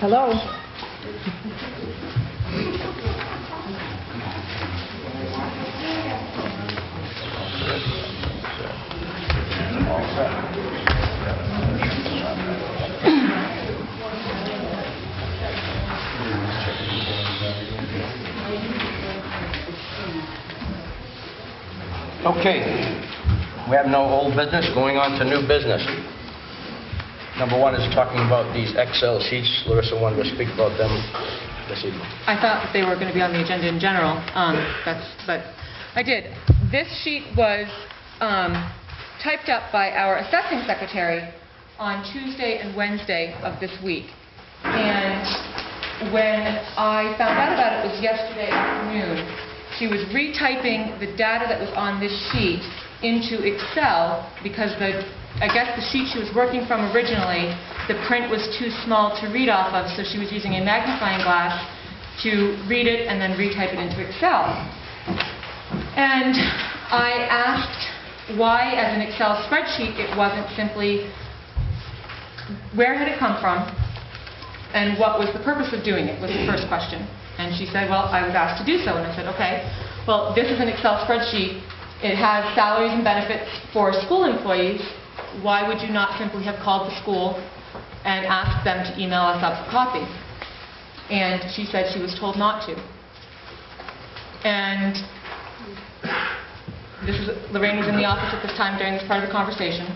Hello. Okay, we have no old business. Going on to new business. Number one is talking about these Excel sheets. Larissa wanted to speak about them this evening. I thought that they were going to be on the agenda in general, but I did. This sheet was typed up by our assessing secretary on Tuesday and Wednesday of this week. And when I found out about it was yesterday afternoon. She was retyping the data that was on this sheet into Excel because I guess the sheet she was working from originally, the print was too small to read off of, so she was using a magnifying glass to read it and then retype it into Excel. And I asked why, as an Excel spreadsheet, it wasn't simply where had it come from and what was the purpose of doing it, was the first question. And she said, well, I was asked to do so. And I said, okay, well, this is an Excel spreadsheet. It has salaries and benefits for school employees. Why would you not simply have called the school and asked them to email us up a copy? And she said she was told not to. And Lorraine was in the office at this time during this part of the conversation.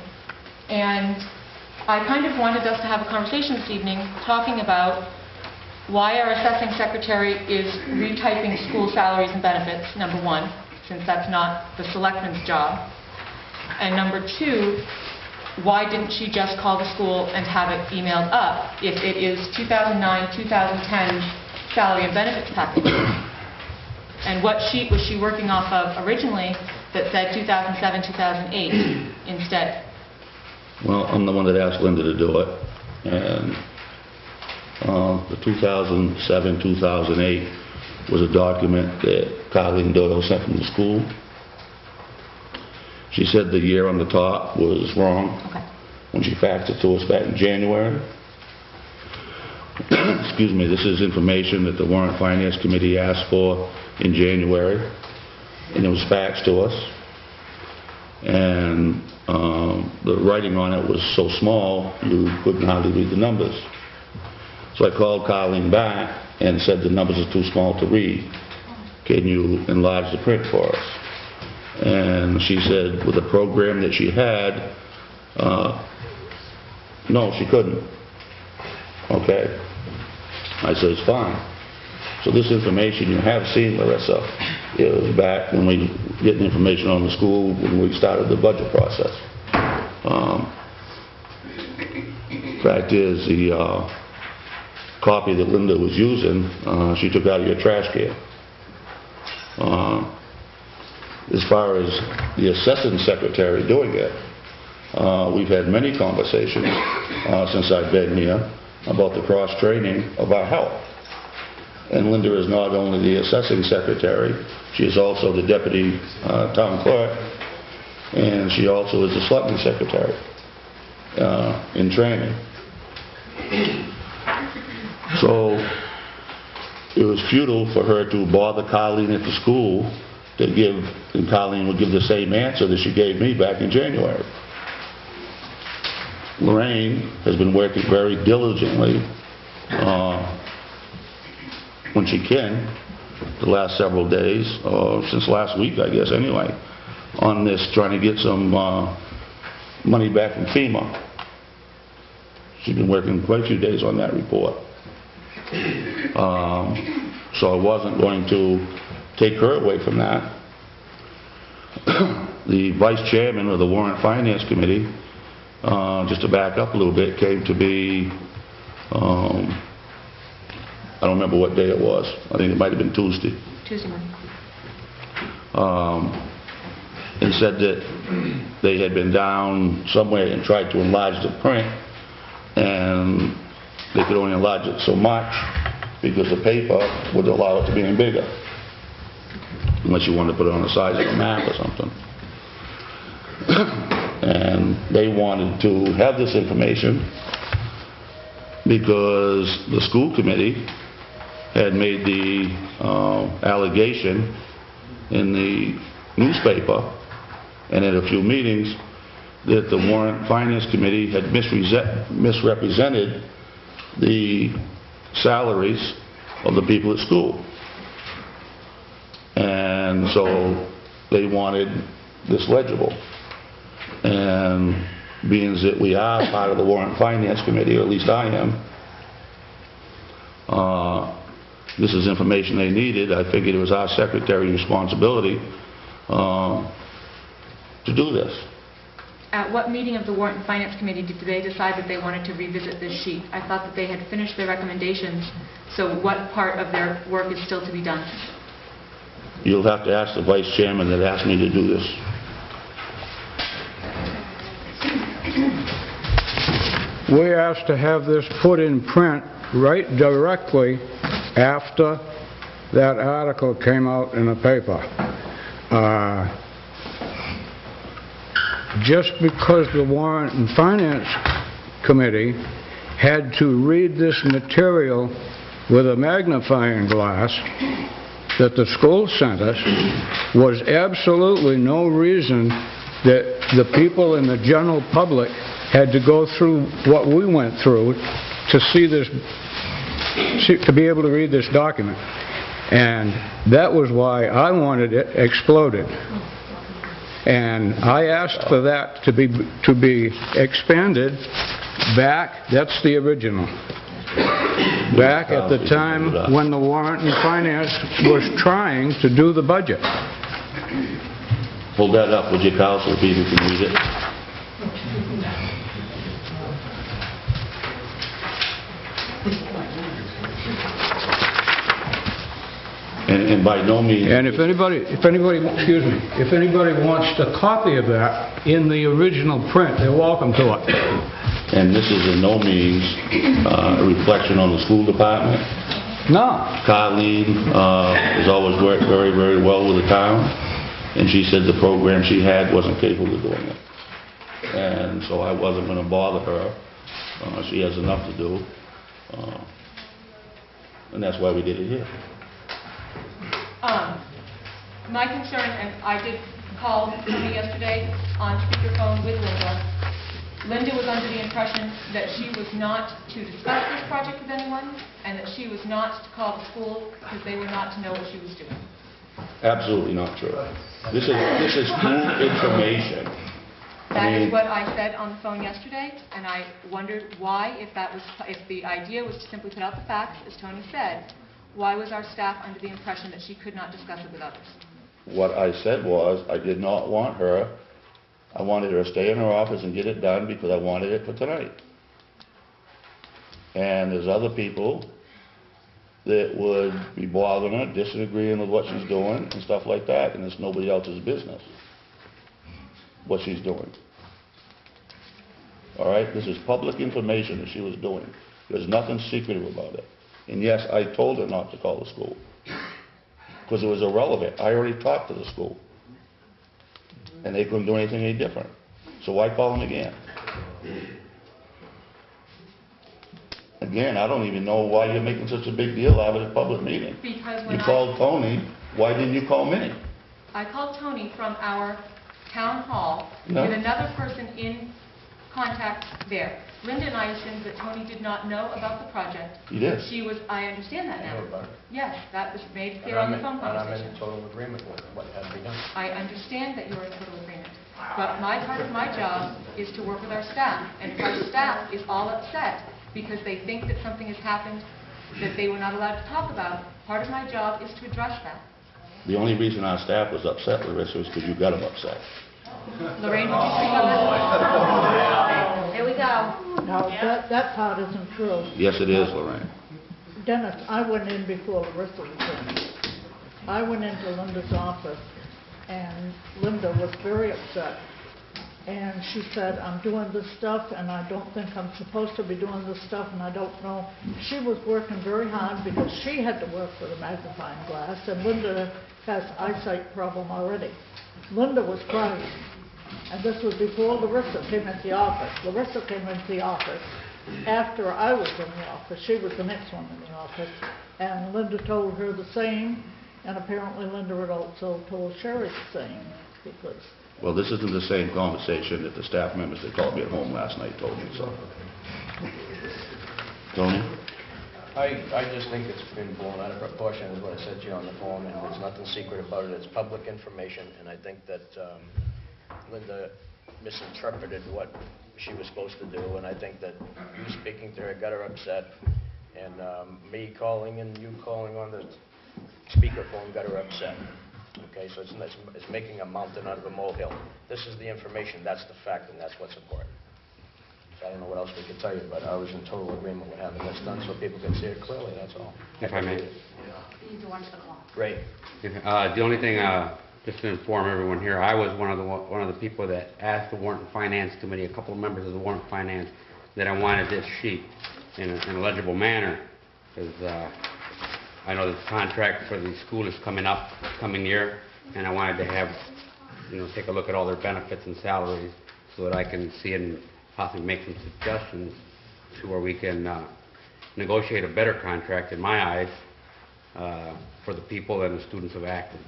And I kind of wanted us to have a conversation this evening talking about why our assessing secretary is retyping school salaries and benefits, number one, since that's not the selectmen's job. And number two, why didn't she just call the school and have it emailed up if it is 2009-2010 salary and benefits package? And what sheet was she working off of originally that said 2007-2008 instead? Well, I'm the one that asked Linda to do it, and the 2007-2008 was a document that Carlene Doyle sent from the school. She said the year on the top was wrong. Okay. When she faxed it to us back in January. Excuse me, this is information that the Warrant and Finance Committee asked for in January, and it was faxed to us. And the writing on it was so small you couldn't hardly read the numbers. So I called Carlene back and said the numbers are too small to read. Can you enlarge the print for us? And she said with the program that she had, no, she couldn't. Okay. I said, it's fine. So this information you have seen, Larissa, it was back when we get the information on the school when we started the budget process. Fact is, the copy that Linda was using, she took out of your trash can. As far as the assessing secretary doing it, we've had many conversations since I've been here about the cross-training of our help. And Linda is not only the assessing secretary, she is also the deputy town clerk, and she also is the selectman secretary in training. So it was futile for her to bother Carlene at the school to give, and Carlene would give the same answer that she gave me back in January. Lorraine has been working very diligently when she can, the last several days, since last week I guess anyway, on this, trying to get some money back from FEMA. She's been working quite a few days on that report. So I wasn't going to take her away from that. The vice chairman of the Warrant and Finance Committee, just to back up a little bit, came to be, I don't remember what day it was. I think it might have been Tuesday. Tuesday morning. And said that they had been down somewhere and tried to enlarge the print, and they could only enlarge it so much because the paper would allow it to be any bigger, unless you wanted to put it on the size of a map or something. And they wanted to have this information because the school committee had made the allegation in the newspaper and at a few meetings that the Warrant and Finance Committee had misrepresented the salaries of the people at school. And so they wanted this legible. And being that we are part of the Warrant and Finance Committee, or at least I am, this is information they needed. I figured it was our secretary's responsibility to do this. At what meeting of the Warrant and Finance Committee did they decide that they wanted to revisit this sheet? I thought that they had finished their recommendations, so what part of their work is still to be done? You'll have to ask the vice chairman that asked me to do this. We asked to have this put in print right directly after that article came out in the paper. Just because the Warrant and Finance Committee had to read this material with a magnifying glass that the school sent us was absolutely no reason that the people in the general public had to go through what we went through to see this, to be able to read this document. And that was why I wanted it exploded. And I asked for that to be expanded back, that's the original, back at the time when the Warrant and Finance was trying to do the budget. Hold that up, would you, Carl, so people can read it? And by no means... And if anybody, excuse me, if anybody wants a copy of that in the original print, they're welcome to it. And this is in no means a reflection on the school department. No. Carlene has always worked very, very well with the town, and she said the program she had wasn't capable of doing it. And so I wasn't going to bother her. She has enough to do. And that's why we did it here. My concern, and I did call Tony yesterday on speakerphone with Linda. Linda was under the impression that she was not to discuss this project with anyone, and that she was not to call the school because they were not to know what she was doing. Absolutely not true. This is school information. That is what I said on the phone yesterday, and I wondered why, if the idea was to simply put out the facts, as Tony said, why was our staff under the impression that she could not discuss it with others? What I said was, I did not want her, I wanted her to stay in her office and get it done because I wanted it for tonight. And there's other people that would be bothering her, disagreeing with what she's doing and stuff like that, and it's nobody else's business what she's doing. All right? This is public information that she was doing. There's nothing secretive about it. And yes, I told her not to call the school because it was irrelevant. I already talked to the school, and they couldn't do anything any different. So why call them again? Again, I don't even know why you're making such a big deal out of a public meeting. Because when you called Tony, why didn't you call me? I called Tony from our town hall No. with another person in contact there. Linda and I assumed that Tony did not know about the project. He did. I understand that now. I know about it. Yes, that was made clear on the phone And I'm conversation. in total agreement with what had to be done. I understand that you're in total agreement. But part of my job is to work with our staff. And if our staff is all upset because they think that something has happened that they were not allowed to talk about, part of my job is to address that. The only reason our staff was upset, Larissa, was because you got them upset. Lorraine, would you speak on this? Here we go. No, that part isn't true. Yes, it is, Lorraine. Dennis, I went in before Larissa was in. I went into Linda's office, and Linda was very upset. And she said, I'm doing this stuff, and I don't think I'm supposed to be doing this stuff, and I don't know. She was working very hard because she had to work with a magnifying glass, and Linda has eyesight problem already. Linda was crying. And this was before Larissa came into the office. Larissa came into the office, after I was in the office. She was the next one in the office, and Linda told her the same, and apparently Linda had also told Sherry the same, because... Well, this isn't the same conversation that the staff members that called me at home last night told me, so. Tony? I just think it's been blown out of proportion, is what I said to you on the phone, and there's nothing secret about it. It's public information, and I think that Linda misinterpreted what she was supposed to do, and I think that you speaking to her got her upset, and me calling and you calling on the speakerphone got her upset. Okay, so it's making a mountain out of a molehill. This is the information, that's the fact, and that's what's important. I don't know what else we could tell you, but I was in total agreement with having this done so people can see it clearly, that's all. If I may. Great. The only thing, just to inform everyone here, I was one of the people that asked the Warrant and Finance Committee, a couple of members of the Warrant and Finance, that I wanted this sheet in a legible manner, because I know the contract for the school is coming year, and I wanted to have, take a look at all their benefits and salaries so that I can see it and possibly make some suggestions to where we can negotiate a better contract, in my eyes, for the people and the students of Acton.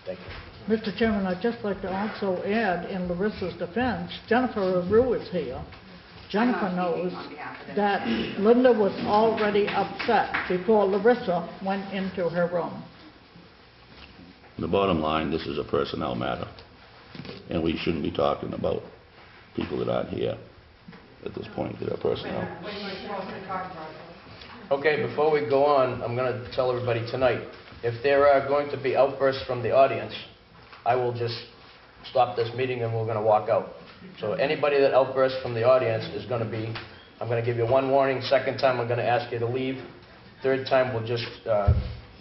Thank you. Mr. Chairman, I'd just like to also add, in Larissa's defense, Jennifer Rue is here. Jennifer knows that Linda was already upset before Larissa went into her room. The bottom line, this is a personnel matter, and we shouldn't be talking about people that aren't here at this point that are personnel. Okay, before we go on, I'm going to tell everybody tonight, if there are going to be outbursts from the audience, I will just stop this meeting and we're going to walk out. So anybody that outbursts from the audience is going to be, I'm going to give you one warning, second time I'm going to ask you to leave, third time we'll just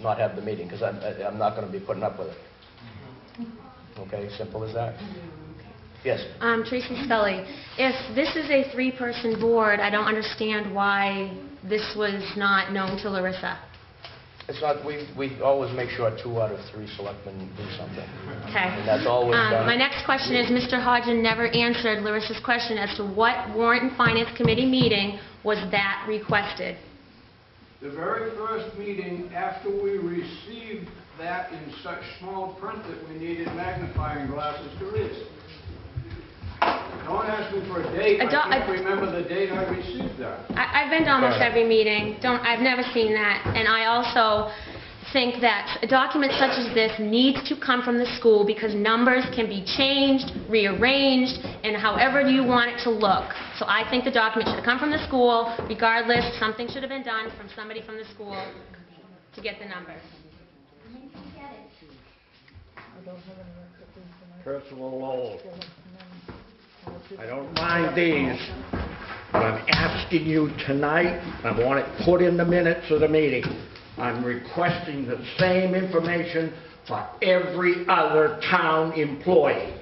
not have the meeting, because I'm not going to be putting up with it. Okay, simple as that. Yes? Tracy Scully. If this is a three-person board, I don't understand why this was not known to Larissa. It's not, we always make sure 2 out of 3 selectmen do something. Okay. And that's always done. My next question is, Mr. Hodgin never answered Larissa's question as to what Warrant and Finance Committee meeting was that requested. The very first meeting after we received that in such small print that we needed magnifying glasses to read it. Don't ask me for a date. I can't remember the date I received that. I've been to almost every meeting. I've never seen that. And I also think that a document such as this needs to come from the school, because numbers can be changed, rearranged, and however you want it to look. So I think the document should have come from the school. Regardless, something should have been done from somebody from the school to get the numbers. Personal Lowell. I don't mind these, but I'm asking you tonight, I want it put in the minutes of the meeting, I'm requesting the same information for every other town employee.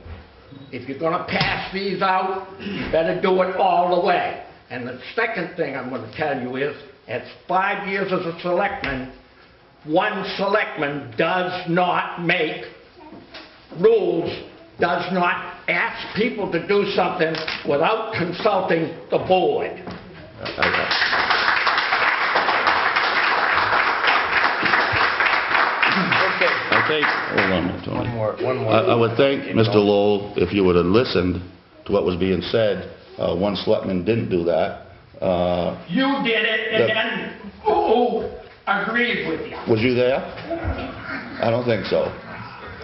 If you're going to pass these out, you better do it all the way. And the second thing I'm going to tell you is, at 5 years as a selectman, one selectman does not make rules, does not ask people to do something without consulting the board. Okay, hold on a minute, Tony. One more. I would think, Mr. Lowell, if you would have listened to what was being said, one selectman didn't do that. You did it, and then who agreed with you? Was you there? I don't think so.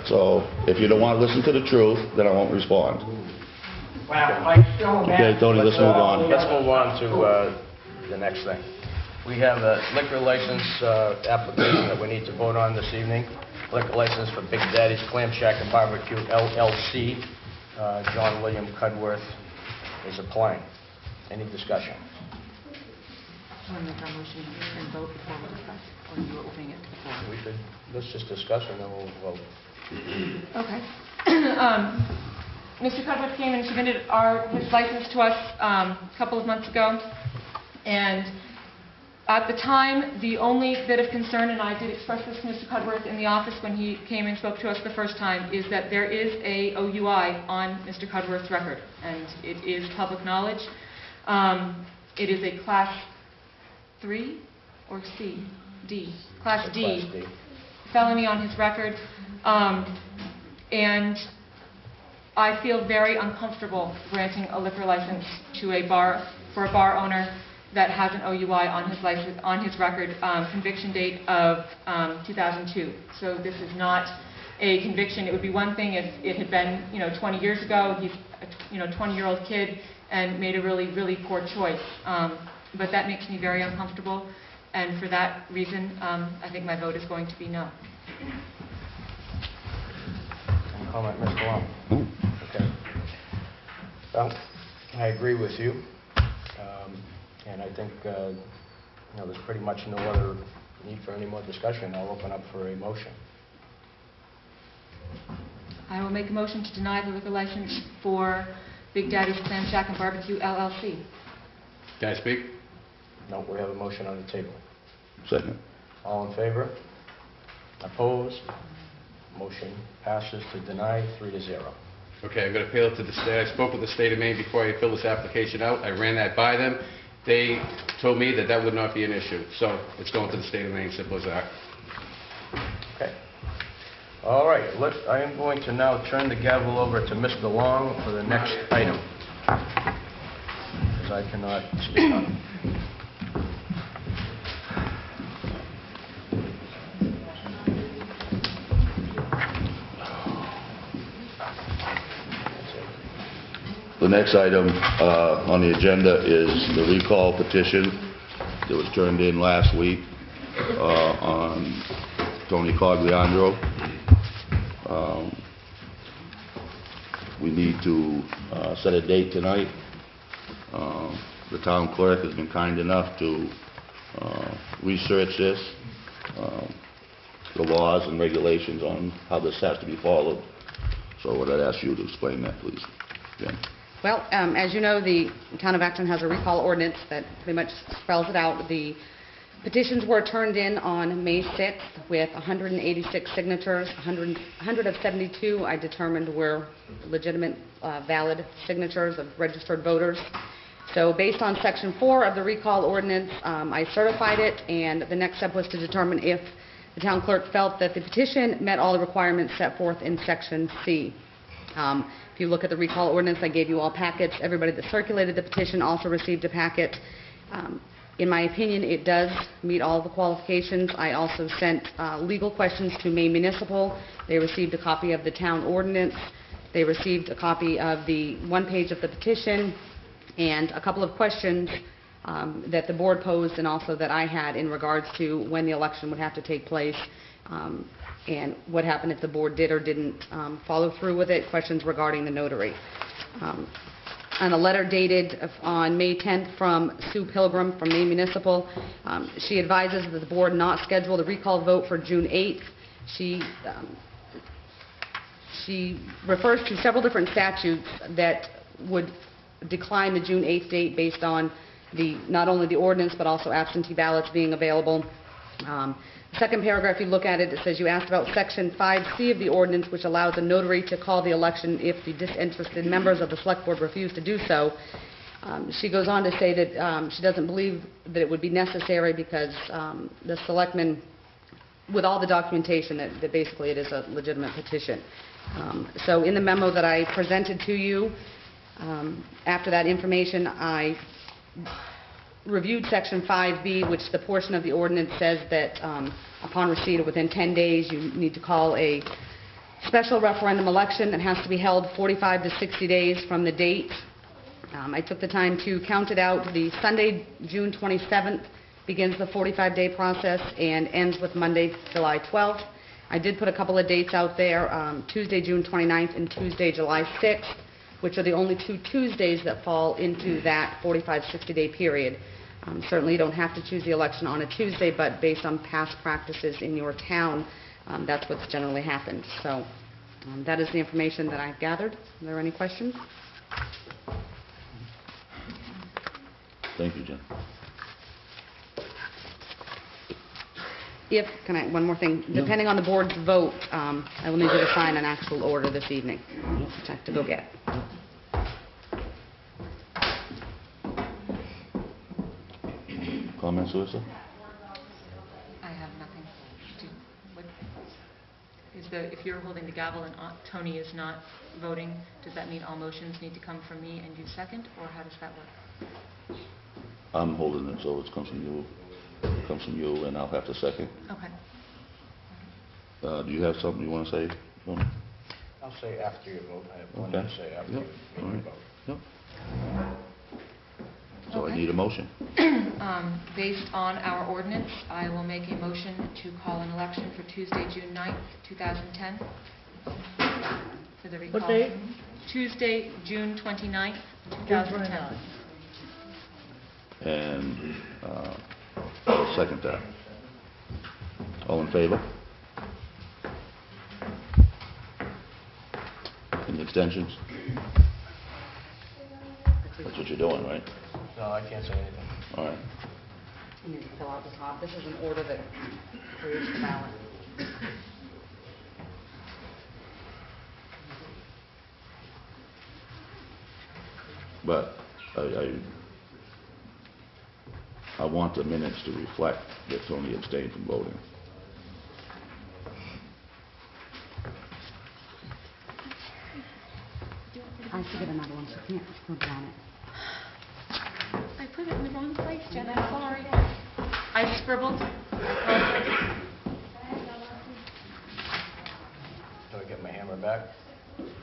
So, if you don't want to listen to the truth, then I won't respond. Well, I still Okay, Tony, let's move on. Let's move on to the next thing. We have a liquor license application that we need to vote on this evening. Liquor license for Big Daddy's Clam Shack and Barbecue, LLC. John William Cudworth is applying. Any discussion? Want to make our motion and vote before we discuss, or you are opening it to the floor? We should, let's just discuss and then we'll vote. Okay. Mr. Cudworth came and submitted his license to us a couple of months ago, and at the time, the only bit of concern, and I did express this to Mr. Cudworth in the office when he came and spoke to us the first time, is that there is a OUI on Mr. Cudworth's record, and it is public knowledge. It is a Class 3 or C? D. Class Class D D. felony on his record. And I feel very uncomfortable granting a liquor license to a bar, for a bar owner that has an OUI on his license, on his record, conviction date of 2002. So this is not a conviction. It would be one thing if it had been, 20 years ago. He's a 20-year-old kid and made a really, really poor choice. But that makes me very uncomfortable, and for that reason, I think my vote is going to be no. Any comment, Mr. Long? Okay. Well, I agree with you, and I think there's pretty much no other need for any more discussion. I'll open up for a motion. I will make a motion to deny the liquor license for Big Daddy's Clam Shack and Barbecue LLC. Can I speak? No, we have a motion on the table. Second. All in favor? Opposed? Motion passes to deny 3-0. Okay, I'm going to appeal it to the state. I spoke with the state of Maine before I filled this application out. I ran that by them. They told me that that would not be an issue. So it's going to the state of Maine, simple as that. Okay. All right, I am going to now turn the gavel over to Mr. Long for the next item, because I cannot speak on it. The next item on the agenda is the recall petition that was turned in last week on Tony Cogliandro. We need to set a date tonight. The town clerk has been kind enough to research this, the laws and regulations on how this has to be followed. So what I'd ask you to explain that, please. Jen. Well, as you know, the town of Acton has a recall ordinance that pretty much spells it out. The petitions were turned in on May 6th with 186 signatures. 100 of 72 I determined were legitimate, valid signatures of registered voters. So based on Section 4 of the recall ordinance, I certified it, and the next step was to determine if the town clerk felt that the petition met all the requirements set forth in Section C. If you look at the recall ordinance, I gave you all packets. Everybody that circulated the petition also received a packet. In my opinion, it does meet all the qualifications. I also sent legal questions to Maine Municipal. They received a copy of the town ordinance. They received a copy of the one page of the petition and a couple of questions that the board posed and also that I had in regards to when the election would have to take place. And what happened if the board did or didn't follow through with it, questions regarding the notary. On a letter dated on May 10th from Sue Pilgrim from Maine Municipal, she advises that the board not schedule the recall vote for June 8th. She refers to several different statutes that would decline the June 8th date based on not only the ordinance but also absentee ballots being available. Second paragraph, you look at it, it says you asked about Section 5C of the ordinance, which allows a notary to call the election if the disinterested members of the select board refuse to do so. She goes on to say that she doesn't believe that it would be necessary because the selectmen, with all the documentation, that basically it is a legitimate petition. So in the memo that I presented to you, after that information, I reviewed Section 5B, which the portion of the ordinance says that upon receipt or within 10 days, you need to call a special referendum election that has to be held 45 to 60 days from the date. I took the time to count it out. The Sunday, June 27th, begins the 45-day process and ends with Monday, July 12th. I did put a couple of dates out there, Tuesday, June 29th and Tuesday, July 6th, which are the only two Tuesdays that fall into that 45, 60-day period. Certainly you don't have to choose the election on a Tuesday, but based on past practices in your town, that's what's generally happened. So that is the information that I've gathered. Are there any questions? Thank you, Jen. One more thing, depending on the board's vote, I will need you to sign an actual order this evening, which I have to go get. Comments, Larissa? I have nothing to, what, if you're holding the gavel and Tony is not voting, does that mean all motions need to come from me and you second, or how does that work? I'm holding it, so it comes from you. It comes from you, and I'll have to second. Okay. Do you have something you want to say? Tony? I'll say after you vote. I have one to say after Yep. you All make right. your vote. Yep. So I Okay. need a motion. Based on our ordinance, I will make a motion to call an election for Tuesday, June 9th, 2010. For the recall. What date? Tuesday, June 29th, June 2010. 29th. And I'll second that. All in favor? Any extensions? That's what you're doing, right? No, I can't say anything. All right. You need to fill out the top. This is an order that creates the ballot. But I want the minutes to reflect that Tony abstained from voting. I should get another one, so you can't scribble on it. I put it in the wrong place, Jen, I'm sorry. I scribbled. Do I get my hammer back?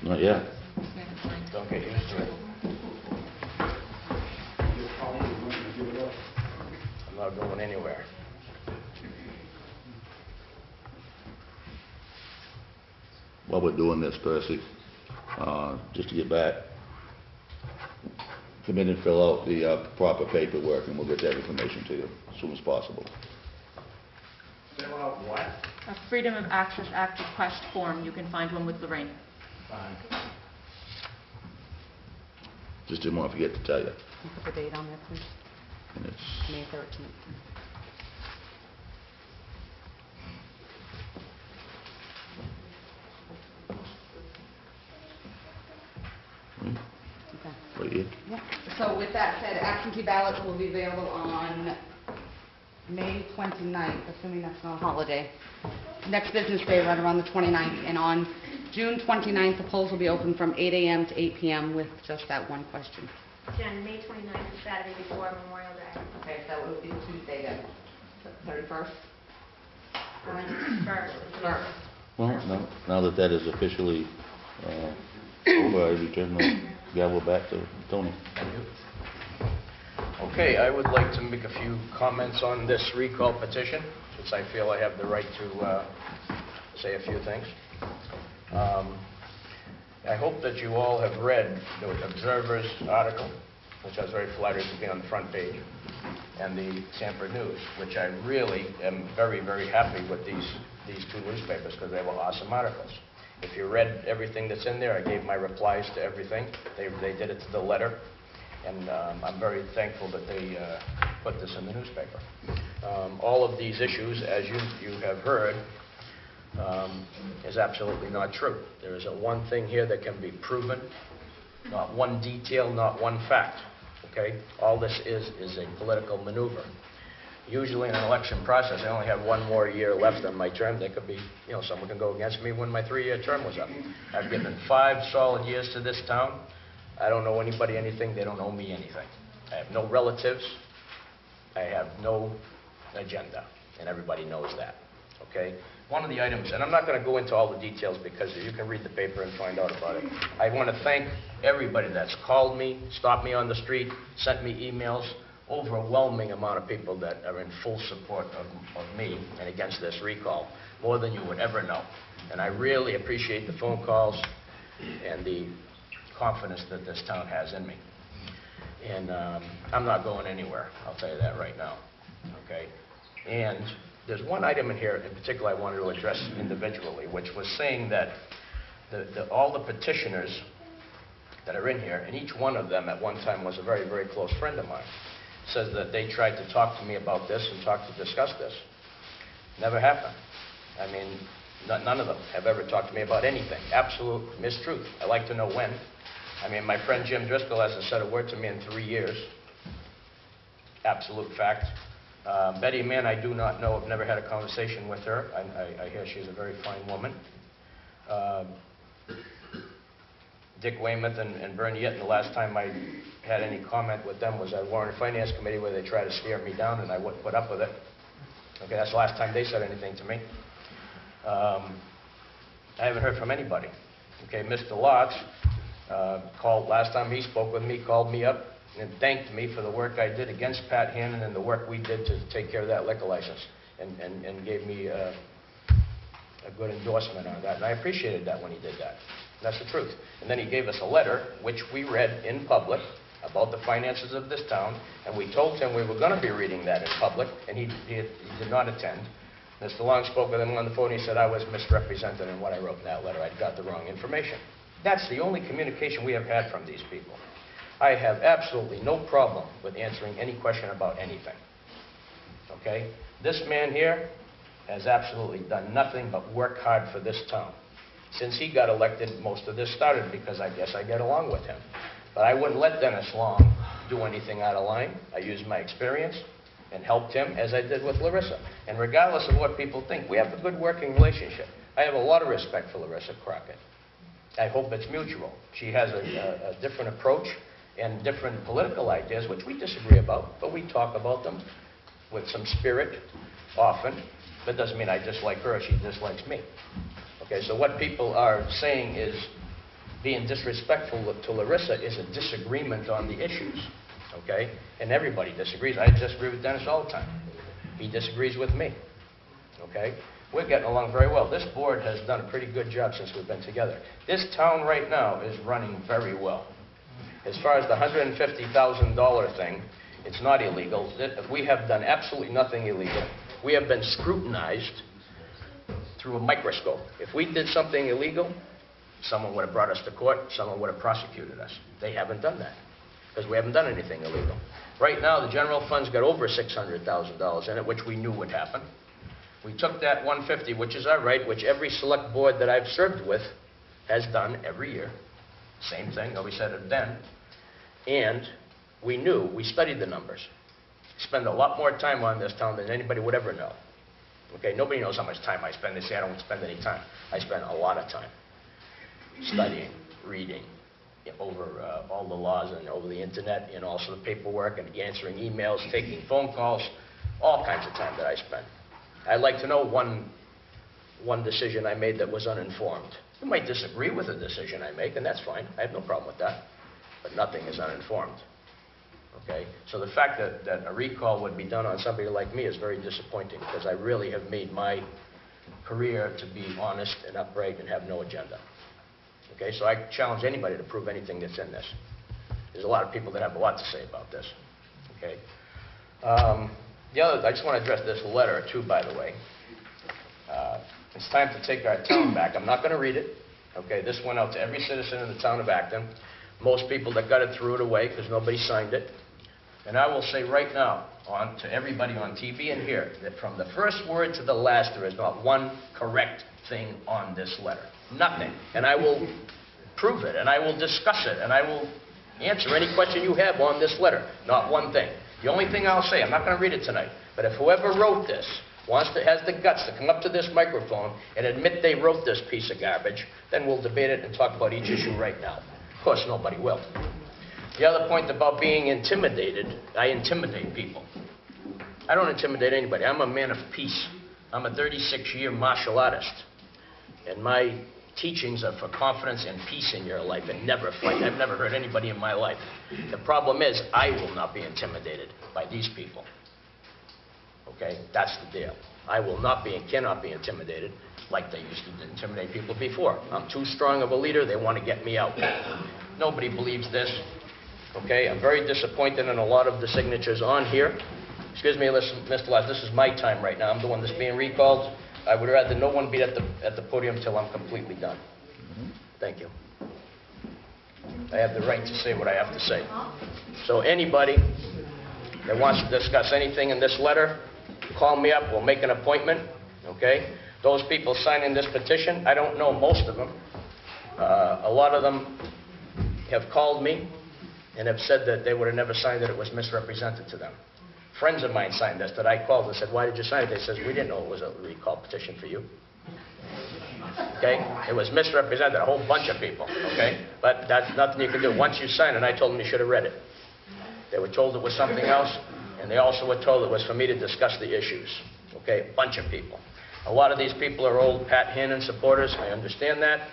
Not yet. Yeah, it's fine. Don't get used to it. I'm not going anywhere. While we're doing this, Percy, just to get back, come in and fill out the proper paperwork, and we'll get that information to you as soon as possible. Fill out what? A Freedom of Access Act request form, you can find one with Lorraine. Fine. Just didn't want to forget to tell you. Can you put the date on there, please? And it's May 13th. Okay. right here. Yeah. So with that said, absentee ballots will be available on May 29th, assuming that's not a holiday. Next business day, right around the 29th. And on June 29th, the polls will be open from 8 a.m. to 8 p.m. with just that one question. Jen, May 29th is Saturday before Memorial Day. Okay, so it would be Tuesday then, 31st? First. First. Well, now that that is officially over, I return the gavel back to Tony. Thank you. Okay, I would like to make a few comments on this recall petition, since I feel I have the right to say a few things. I hope that you all have read the Observer's article, which I was very flattered to be on the front page, and the Sanford News, which I really am very, very happy with these two newspapers because they were awesome articles. If you read everything that's in there, I gave my replies to everything. They did it to the letter, and I'm very thankful that they put this in the newspaper. All of these issues, as you have heard, is absolutely not true. There isn't one thing here that can be proven, not one detail, not one fact. Okay? All this is a political maneuver. Usually in an election process, I only have one more year left on my term. There could be, someone can go against me when my 3-year term was up. I've given 5 solid years to this town. I don't owe anybody anything. They don't owe me anything. I have no relatives. I have no agenda, and everybody knows that. Okay? One of the items, and I'm not going to go into all the details because you can read the paper and find out about it. I want to thank everybody that's called me, stopped me on the street, sent me emails. Overwhelming amount of people that are in full support of me and against this recall, more than you would ever know. And I really appreciate the phone calls and the confidence that this town has in me. And I'm not going anywhere, I'll tell you that right now. Okay? And there's one item in here in particular I wanted to address individually, which was saying that all the petitioners that are in here, and each one of them at one time was a very, very close friend of mine, says that they tried to talk to me about this and discuss this. Never happened. I mean, none of them have ever talked to me about anything. Absolute mistruth. I like to know when. I mean, my friend Jim Driscoll hasn't said a word to me in 3 years. Absolute fact. Betty Mann, I do not know. I've never had a conversation with her. I hear she's a very fine woman. Dick Weymouth and Bernie Yett, the last time I had any comment with them was at Warrant and Finance Committee where they tried to scare me down and I wouldn't put up with it. Okay, that's the last time they said anything to me. I haven't heard from anybody. Okay, Mr. Lotz called, last time he spoke with me, called me up and thanked me for the work I did against Pat Hannon and the work we did to take care of that liquor license and gave me a good endorsement on that. And I appreciated that when he did that. That's the truth. And then he gave us a letter, which we read in public, about the finances of this town, and we told him we were going to be reading that in public, and he did not attend. Mr. Long spoke with him on the phone, and he said I was misrepresented in what I wrote in that letter. I'd got the wrong information. That's the only communication we have had from these people. I have absolutely no problem with answering any question about anything. Okay? This man here has absolutely done nothing but work hard for this town. Since he got elected, most of this started because I guess I get along with him. But I wouldn't let Dennis Long do anything out of line. I used my experience and helped him as I did with Larissa. And regardless of what people think, we have a good working relationship. I have a lot of respect for Larissa Crockett. I hope it's mutual. She has a different approach and different political ideas, which we disagree about, but we talk about them with some spirit often. That doesn't mean I dislike her or she dislikes me. Okay, so what people are saying is being disrespectful to Larissa is a disagreement on the issues, okay? And everybody disagrees. I disagree with Dennis all the time. He disagrees with me, okay? We're getting along very well. This board has done a pretty good job since we've been together. This town right now is running very well. As far as the $150,000 thing, it's not illegal. We have done absolutely nothing illegal. We have been scrutinized through a microscope. If we did something illegal, someone would have brought us to court, someone would have prosecuted us. They haven't done that, because we haven't done anything illegal. Right now, the general fund's got over $600,000 in it, which we knew would happen. We took that 150, which is our right, which every select board that I've served with has done every year. Same thing, nobody said it then. And we knew, we studied the numbers. Spend a lot more time on this town than anybody would ever know. Okay, nobody knows how much time I spend. They say I don't spend any time. I spend a lot of time studying, reading over all the laws and over the internet and also the paperwork and answering emails, taking phone calls, all kinds of time that I spend. I'd like to know one decision I made that was uninformed. You might disagree with the decision I make, and that's fine. I have no problem with that. But nothing is uninformed. Okay? So the fact that a recall would be done on somebody like me is very disappointing, because I really have made my career to be honest and upright and have no agenda. Okay? So I challenge anybody to prove anything that's in this. There's a lot of people that have a lot to say about this. Okay? I just want to address this letter, too, by the way. It's time to take our town back. I'm not going to read it. Okay? This went out to every citizen in the town of Acton. Most people that got it threw it away because nobody signed it. And I will say right now to everybody on TV and here that from the first word to the last, there is not one correct thing on this letter. Nothing. And I will prove it, and I will discuss it, and I will answer any question you have on this letter. Not one thing. The only thing I'll say, I'm not going to read it tonight, but if whoever wrote this has the guts to come up to this microphone and admit they wrote this piece of garbage, then we'll debate it and talk about each issue right now. Of course, nobody will. The other point about being intimidated, I intimidate people. I don't intimidate anybody. I'm a man of peace. I'm a 36-year martial artist. And my teachings are for confidence and peace in your life and never fight. I've never hurt anybody in my life. The problem is I will not be intimidated by these people. Okay? That's the deal. I will not be and cannot be intimidated like they used to intimidate people before. I'm too strong of a leader. They want to get me out. Nobody believes this. Okay? I'm very disappointed in a lot of the signatures on here. Excuse me, listen, Mr. Lott, this is my time right now. I'm the one that's being recalled. I would rather no one be at the podium till I'm completely done. Thank you. I have the right to say what I have to say. So anybody that wants to discuss anything in this letter, call me up. We'll make an appointment. Okay? Those people signing this petition, I don't know most of them. A lot of them have called me and have said that they would have never signed it. It was misrepresented to them. friends of mine signed this that I called and said, why did you sign it? They says, we didn't know it was a recall petition for you. Okay? It was misrepresented, a whole bunch of people, okay? But that's nothing you can do. Once you sign it, I told them you should have read it. They were told it was something else, and they also were told it was for me to discuss the issues. Okay? A bunch of people. A lot of these people are old Pat Hannon supporters. I understand that.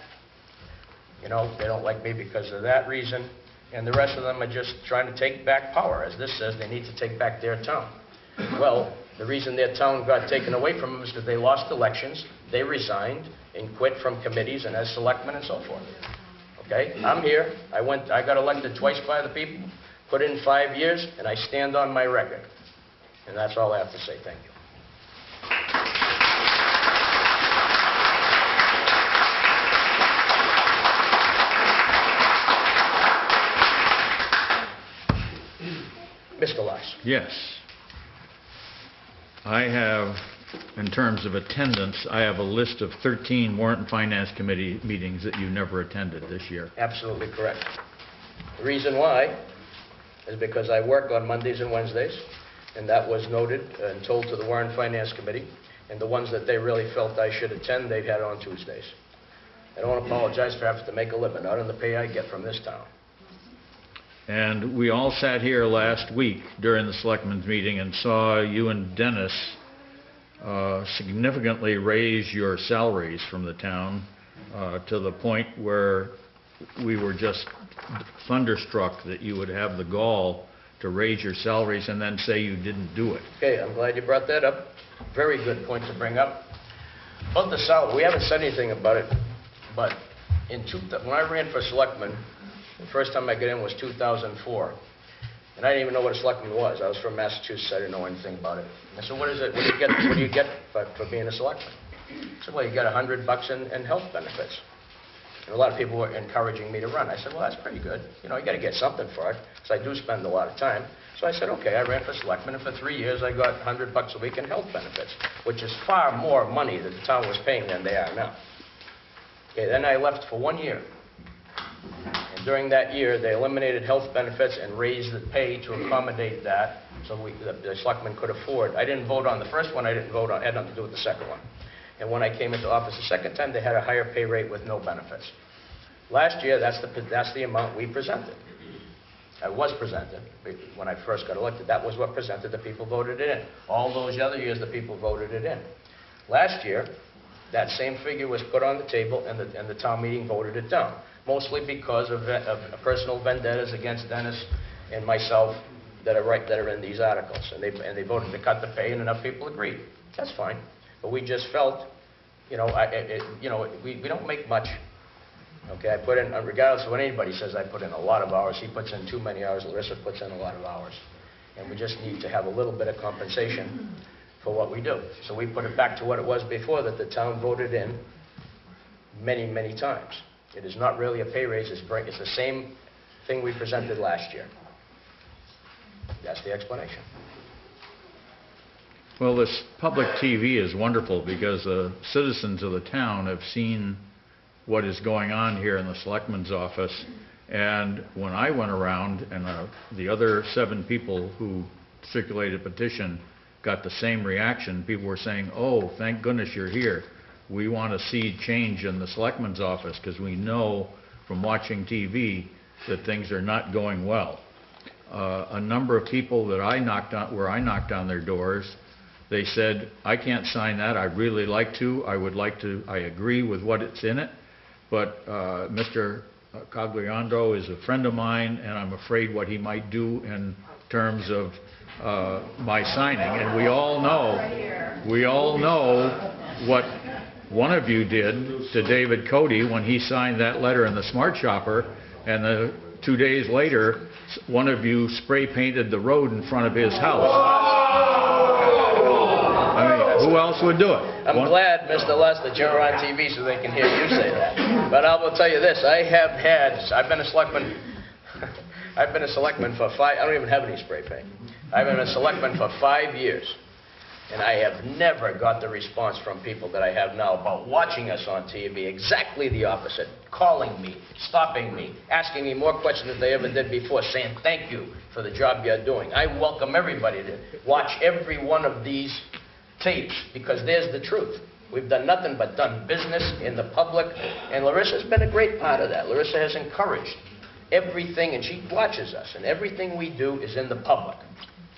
You know, they don't like me because of that reason. And the rest of them are just trying to take back power. As this says, they need to take back their town. Well, the reason their town got taken away from them is because they lost elections, they resigned, and quit from committees and as selectmen and so forth. Okay? I'm here. I got elected twice by the people, put in 5 years, and I stand on my record. And that's all I have to say. Thank you. Mr. Lars. Yes. I have, in terms of attendance, I have a list of 13 Warrant and Finance Committee meetings that you never attended this year. Absolutely correct. The reason why is because I work on Mondays and Wednesdays, and that was noted and told to the Warrant and Finance Committee, and the ones that they really felt I should attend, they've had on Tuesdays. I don't apologize for having to make a living, not on the pay I get from this town. And we all sat here last week during the Selectmen's meeting and saw you and Dennis significantly raise your salaries from the town to the point where we were just thunderstruck that you would have the gall to raise your salaries and then say you didn't do it. Okay, I'm glad you brought that up. Very good point to bring up. About the salary, we haven't said anything about it, but when I ran for selectman, the first time I got in was 2004. And I didn't even know what a selectman was. I was from Massachusetts. I didn't know anything about it. I said, what is it? What do you get for being a selectman? I said, well, you get $100 in health benefits. And a lot of people were encouraging me to run. I said, well, that's pretty good. You know, you got to get something for it, because I do spend a lot of time. So I said, okay, I ran for selectman, and for 3 years I got $100 a week in health benefits, which is far more money that the town was paying than they are now. Okay, then I left for 1 year. And during that year, they eliminated health benefits and raised the pay to accommodate that, so the selectmen could afford. I didn't vote on the first one. I didn't vote on. It had nothing to do with the second one. And when I came into office the second time, they had a higher pay rate with no benefits. Last year, that's the amount we presented. I was presented when I first got elected. That was what presented. The people voted it in. All those other years, the people voted it in. Last year, that same figure was put on the table, and the town meeting voted it down, mostly because of personal vendettas against Dennis and myself that are in these articles. And they voted to cut the pay, and enough people agreed. That's fine. But we just felt, we don't make much. Okay, I put in, regardless of what anybody says, I put in a lot of hours. He puts in too many hours. Larissa puts in a lot of hours. And we just need to have a little bit of compensation for what we do. So we put it back to what it was before that the town voted in many, many times. It is not really a pay raise. It's the same thing we presented last year. That's the explanation. Well, this public TV is wonderful because the citizens of the town have seen what is going on here in the Selectmen's office. And when I went around, and the other 7 people who circulated a petition got the same reaction, people were saying, oh, thank goodness you're here. We want to see change in the Selectmen's office because we know from watching TV that things are not going well. A number of people that I knocked on their doors, they said, I can't sign that. I'd really like to. I agree with what it's in it. But Mr. Cogliando is a friend of mine, and I'm afraid what he might do in terms of my signing. And we all know what one of you did to David Cody when he signed that letter in the Smart Shopper, and 2 days later, one of you spray painted the road in front of his house. Who else would do it? I'm glad, Mr. Lust, that you're on TV so they can hear you say that. But I will tell you this, I've been a selectman for 5, I don't even have any spray paint. I've been a selectman for 5 years. And I have never got the response from people that I have now about watching us on TV. Exactly the opposite. Calling me, stopping me, asking me more questions than they ever did before, saying thank you for the job you're doing. I welcome everybody to watch every one of these tapes, because there's the truth. We've done nothing but done business in the public, and Larissa's been a great part of that. Larissa has encouraged everything, and she watches us, and everything we do is in the public,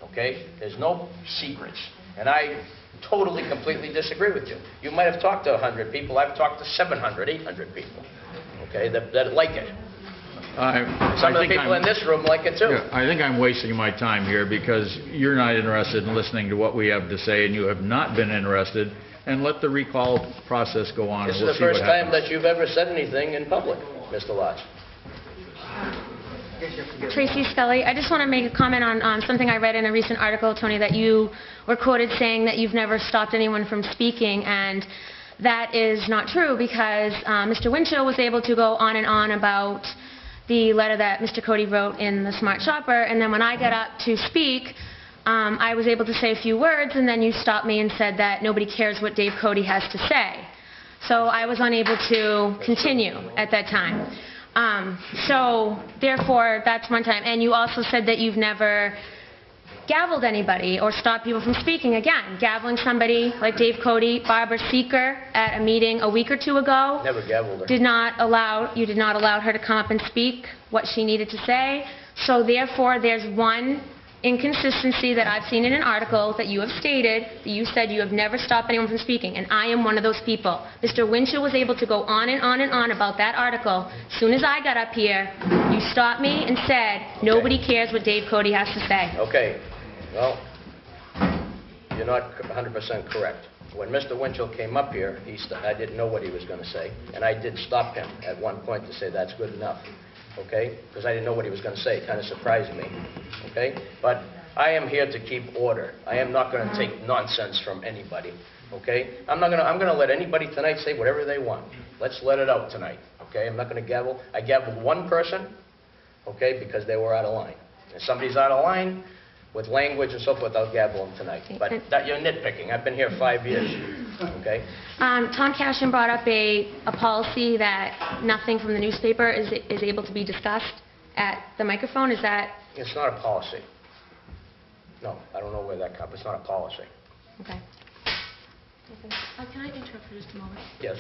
okay? There's no secrets. And I totally, completely disagree with you. You might have talked to 100 people. I've talked to 700, 800 people, okay, that like it. Some of the people in this room like it too. Yeah, I think I'm wasting my time here because you're not interested in listening to what we have to say, and you have not been interested, and let the recall process go on. This is We'll the see what first time happens. that you've ever said anything in public, Mr. Lodge. Tracy Scully, I just want to make a comment on something I read in a recent article, Tony, that you were quoted saying that you've never stopped anyone from speaking, and that is not true, because Mr. Winchell was able to go on and on about the letter that Mr. Cody wrote in the Smart Shopper, and then when I got up to speak, I was able to say a few words, and then you stopped me and said that nobody cares what Dave Cody has to say. So I was unable to continue at that time. So therefore, that's one time. And you also said that you've never gavelled anybody or stopped people from speaking. Again, gaveling somebody like Dave Cody, Barbara Seeker at a meeting a week or two ago. Never gavelled her. You did not allow her to come up and speak what she needed to say. So therefore, there's one inconsistency that I've seen in an article that you have stated, that you said you have never stopped anyone from speaking, and I am one of those people. Mr. Winchell was able to go on and on and on about that article. As soon as I got up here, you stopped me and said, nobody cares what Dave Cody has to say. Okay. Well, you're not 100% correct. When Mr. Winchell came up here, I didn't know what he was going to say, and I did stop him at one point to say that's good enough. Okay? Because I didn't know what he was going to say. It kind of surprised me. Okay? But I am here to keep order. I am not going to take nonsense from anybody. Okay? I'm going to let anybody tonight say whatever they want. Let's let it out tonight. Okay? I'm not going to gavel. I gavelled one person, okay, because they were out of line. If somebody's out of line with language and so forth, I'll gavel them tonight. But that, you're nitpicking. I've been here 5 years. Okay? Tom Cashin brought up a policy that nothing from the newspaper is able to be discussed at the microphone. Is that? It's not a policy. No, I don't know where that comes. It's not a policy. Okay. Can I interrupt for just a moment? Yes.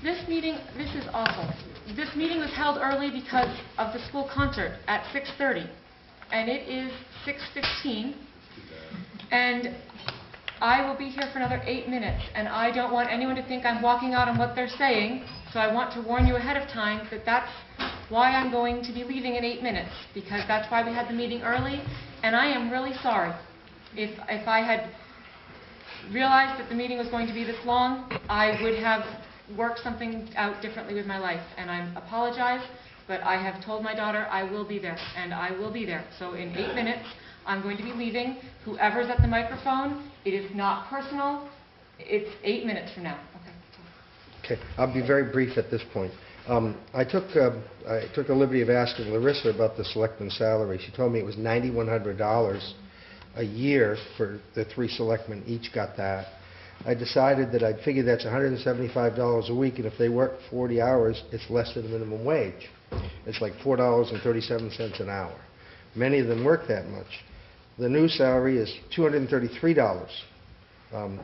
This is awful. This meeting was held early because of the school concert at 6:30, and it is 6:15, and I will be here for another 8 minutes, and I don't want anyone to think I'm walking out on what they're saying, so I want to warn you ahead of time that that's why I'm going to be leaving in 8 minutes, because that's why we had the meeting early, and I am really sorry. If I had realized that the meeting was going to be this long, I would have worked something out differently with my life, and I apologize, but I have told my daughter I will be there, and I will be there. So in 8 minutes, I'm going to be leaving. Whoever's at the microphone, it is not personal. It's 8 minutes from now. Okay, I'll be very brief at this point. I took the liberty of asking Larissa about the selectmen's salary. She told me it was $9,100 a year for the 3 selectmen. Each got that. I decided that I'd figure that's $175 a week, and if they work 40 hours, it's less than the minimum wage. It's like $4.37 an hour. Many of them work that much. The new salary is $233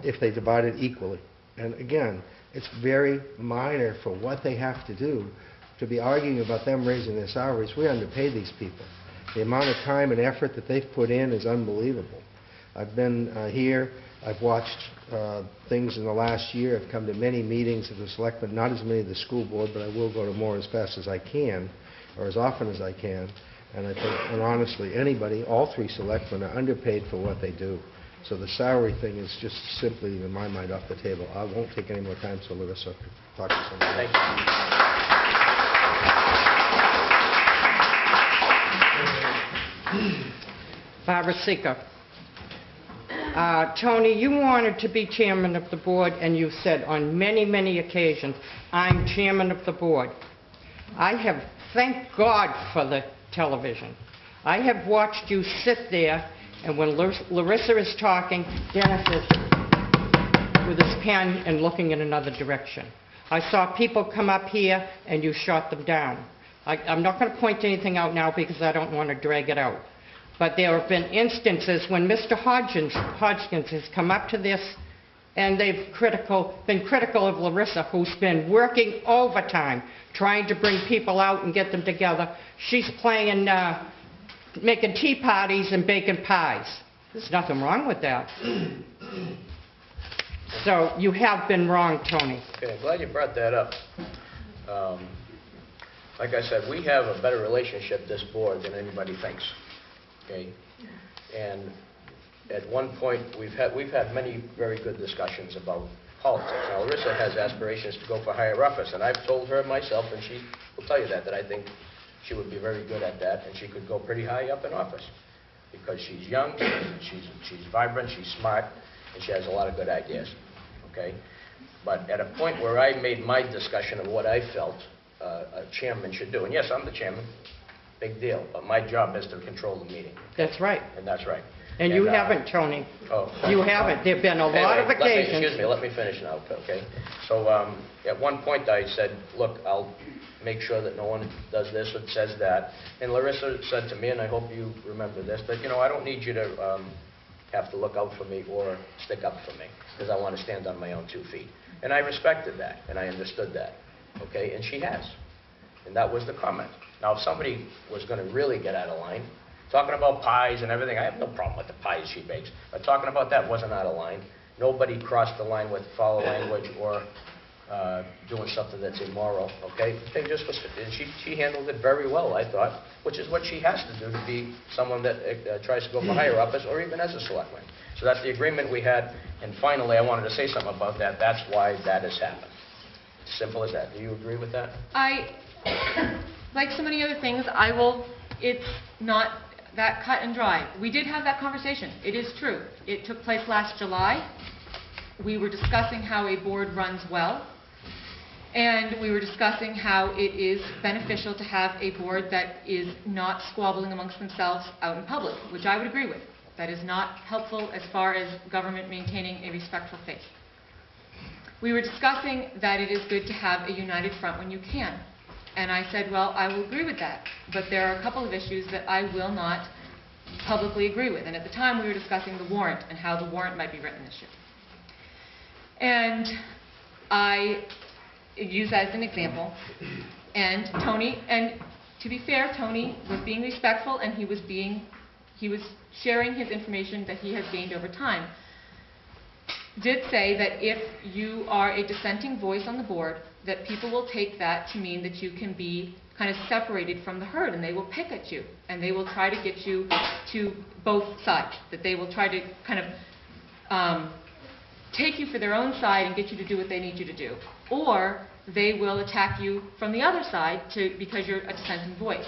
if they divide it equally. And again, it's very minor for what they have to do to be arguing about them raising their salaries. We underpay these people. The amount of time and effort that they've put in is unbelievable. I've been here. I've watched things in the last year. I've come to many meetings of the selectmen, not as many of the school board, but I will go to more as fast as I can, or as often as I can. And I think, and honestly, anybody, all 3 selectmen are underpaid for what they do. So the salary thing is just simply, in my mind, off the table. I won't take any more time, so Larissa can talk to somebody else. Barbara Seeker. Tony, you wanted to be chairman of the board, and you said on many, many occasions, I'm chairman of the board. I have, thank God for the television. I have watched you sit there, and when Larissa is talking, Dennis is with his pen and looking in another direction. I saw people come up here and you shot them down. I'm not going to point anything out now because I don't want to drag it out. But there have been instances when Mr. Hodgkins has come up to this and they've been critical of Larissa, who's been working overtime, trying to bring people out and get them together. She's playing, making tea parties and baking pies. There's nothing wrong with that. So you have been wrong, Tony. Okay, I'm glad you brought that up. Like I said, we have a better relationship, this board, than anybody thinks. Okay? And at one point, we've had many very good discussions about politics. Now, Larissa has aspirations to go for higher office, and I've told her myself, and she will tell you that I think she would be very good at that, and she could go pretty high up in office. Because she's young, she's vibrant, she's smart, and she has a lot of good ideas. Okay? But at a point where I made my discussion of what I felt a chairman should do, and yes, I'm the chairman, big deal, but my job is to control the meeting. That's right. And that's right. And you haven't, Tony. Oh. You haven't. There have been a lot of occasions. Excuse me, let me finish now, okay? So at one point I said, look, I'll make sure that no one does this or says that. And Larissa said to me, and I hope you remember this, that, you know, I don't need you to have to look out for me or stick up for me, because I want to stand on my own 2 feet. And I respected that, and I understood that, okay? And she has. And that was the comment. Now, if somebody was going to really get out of line, talking about pies and everything, I have no problem with the pies she bakes. But talking about that wasn't out of line. Nobody crossed the line with foul language or doing something that's immoral, okay? They just was, and she handled it very well, I thought, which is what she has to do to be someone that tries to go for higher office or even as a selectman. So that's the agreement we had. And finally, I wanted to say something about that. That's why that has happened. Simple as that. Do you agree with that? Like so many other things, it's not that cut and dry. We did have that conversation. It is true. It took place last July. We were discussing how a board runs well, and we were discussing how it is beneficial to have a board that is not squabbling amongst themselves out in public, which I would agree with. That is not helpful as far as government maintaining a respectful face. We were discussing that it is good to have a united front when you can. And I said, well, I will agree with that, but there are a couple of issues that I will not publicly agree with. And at the time, we were discussing the warrant and how the warrant might be written this year. And I use that as an example. And Tony, and to be fair, Tony was being respectful, and he was sharing his information that he has gained over time. Did say that if you are a dissenting voice on the board, that people will take that to mean that you can be kind of separated from the herd, and they will pick at you, and they will try to get you to both sides, that they will try to kind of take you for their own side and get you to do what they need you to do, or they will attack you from the other side because you're a dissenting voice.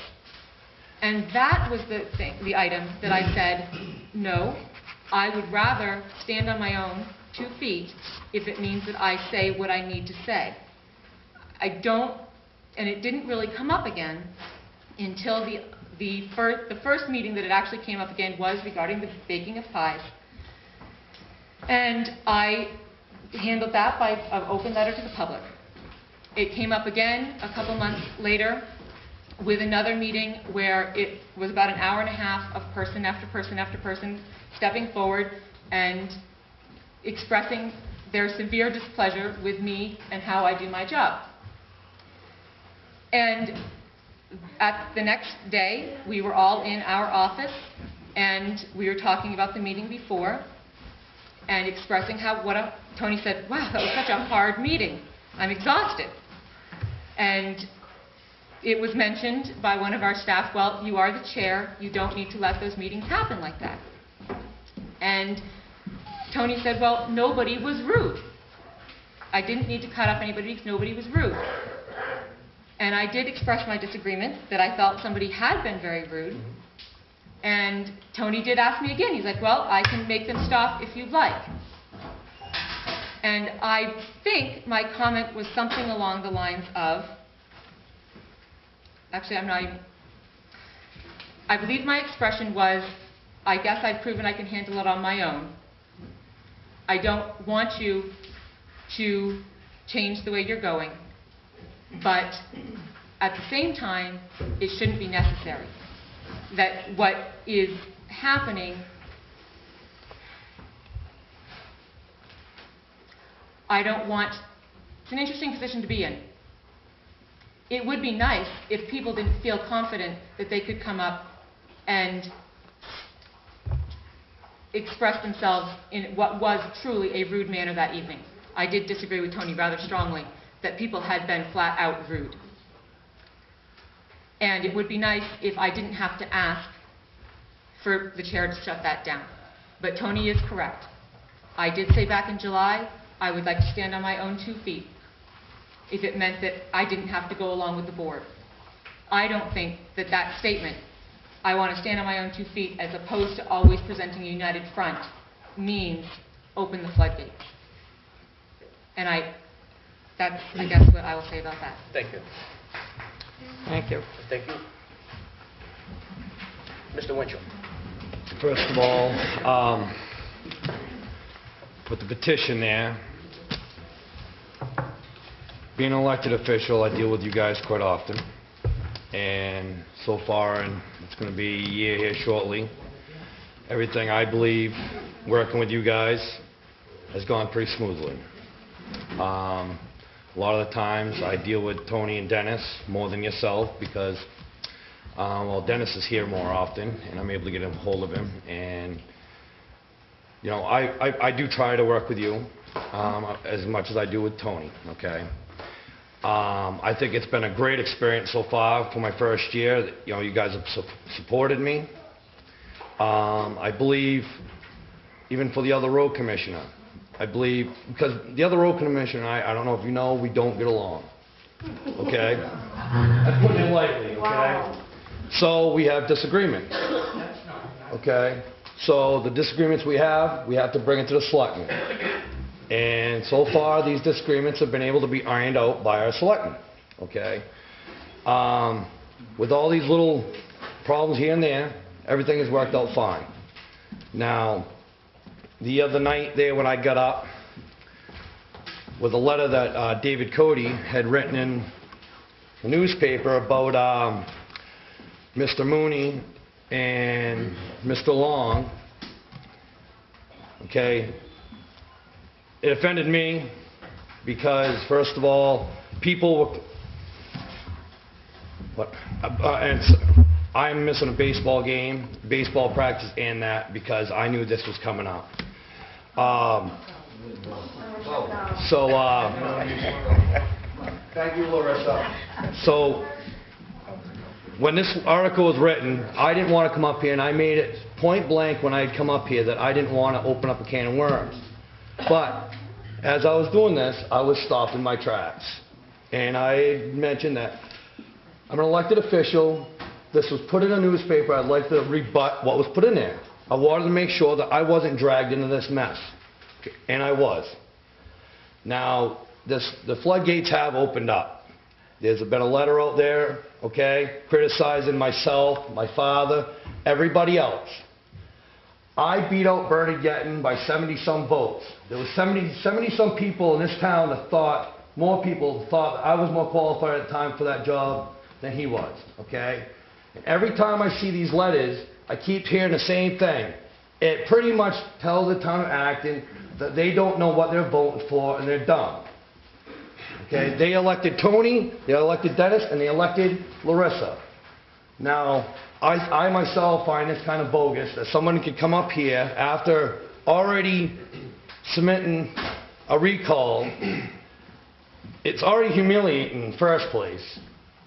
And that was the item that I said, no, I would rather stand on my own 2 feet if it means that I say what I need to say. I don't, and it didn't really come up again until the first meeting that it actually came up again was regarding the baking of pies. And I handled that by an open letter to the public. It came up again a couple months later with another meeting where it was about an hour and a half of person after person after person stepping forward and expressing their severe displeasure with me and how I do my job. And at the next day, we were all in our office, and we were talking about the meeting before, and expressing Tony said, wow, that was such a hard meeting. I'm exhausted. And it was mentioned by one of our staff, well, you are the chair, you don't need to let those meetings happen like that. And Tony said, well, nobody was rude. I didn't need to cut up anybody because nobody was rude. And I did express my disagreement that I felt somebody had been very rude. And Tony did ask me again. He's like, well, I can make them stop if you'd like. And I think my comment was something along the lines of, actually, I believe my expression was, I guess I've proven I can handle it on my own. I don't want you to change the way you're going, but at the same time, it shouldn't be necessary. That what is happening, I don't want, it's an interesting position to be in. It would be nice if people didn't feel confident that they could come up and express themselves in what was truly a rude manner that evening. I did disagree with Tony rather strongly that people had been flat out rude. And it would be nice if I didn't have to ask for the chair to shut that down. But Tony is correct. I did say back in July, I would like to stand on my own 2 feet if it meant that I didn't have to go along with the board. I don't think that that statement, I want to stand on my own 2 feet as opposed to always presenting a united front, means open the floodgates. And that's, I guess, what I will say about that. Thank you. Thank you. Thank you. Mr. Winchell. First of all, with the petition there, being an elected official, I deal with you guys quite often. And so far, and it's going to be a year here shortly, everything I believe working with you guys has gone pretty smoothly. A lot of the times I deal with Tony and Dennis more than yourself because, well, Dennis is here more often and I'm able to get a hold of him. And, you know, I do try to work with you as much as I do with Tony, okay? I think it's been a great experience so far for my first year. You know, you guys have supported me. I believe, even for the other road commissioner, I believe, because the other road commissioner and I don't know if you know, we don't get along. Okay? I'm putting it lightly, okay? Wow. So we have disagreements. Okay? So the disagreements we have to bring it to the selectmen. And so far, these disagreements have been able to be ironed out by our selectmen. Okay? With all these little problems here and there, everything has worked out fine. Now, the other night there when I got up with a letter that David Cody had written in the newspaper about Mr. Mooney and Mr. Long, okay, it offended me because, first of all, people were, and I'm missing a baseball game, baseball practice and that because I knew this was coming up. Thank you, Larissa. So, when this article was written, I didn't want to come up here, and I made it point blank when I'd come up here that I didn't want to open up a can of worms. But, as I was doing this, I was stopped in my tracks. And I mentioned that I'm an elected official. This was put in a newspaper. I'd like to rebut what was put in there. I wanted to make sure that I wasn't dragged into this mess. And I was. Now, the floodgates have opened up. There's been a letter out there, okay, criticizing myself, my father, everybody else. I beat out Bernie Gettin by 70-some votes. There was 70-some people in this town that thought, more people thought I was more qualified at the time for that job than he was, okay? And every time I see these letters, I keep hearing the same thing. It pretty much tells the town of Acton that they don't know what they're voting for and they're dumb. Okay, they elected Tony, they elected Dennis, and they elected Larissa. Now, I myself find this kind of bogus that someone could come up here after already submitting a recall. It's already humiliating in the first place.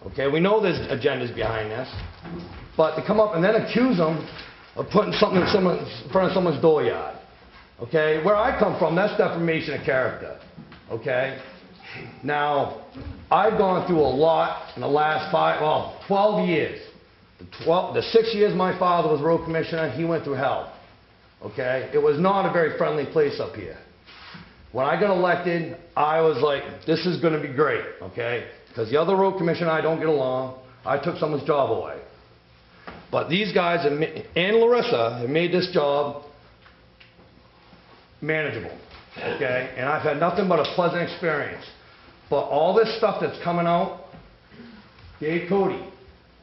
Okay, we know there's agendas behind this, but to come up and then accuse them of putting something in front of someone's dooryard. Okay, where I come from, that's defamation of character. Okay. Now, I've gone through a lot in the last 12 years. The 6 years my father was road commissioner, he went through hell. Okay? It was not a very friendly place up here. When I got elected, I was like, this is going to be great. Okay? Because the other road commissioner and I don't get along. I took someone's job away. But these guys and Larissa have made this job manageable. okay? And I've had nothing but a pleasant experience. But all this stuff that's coming out, Dave Cody,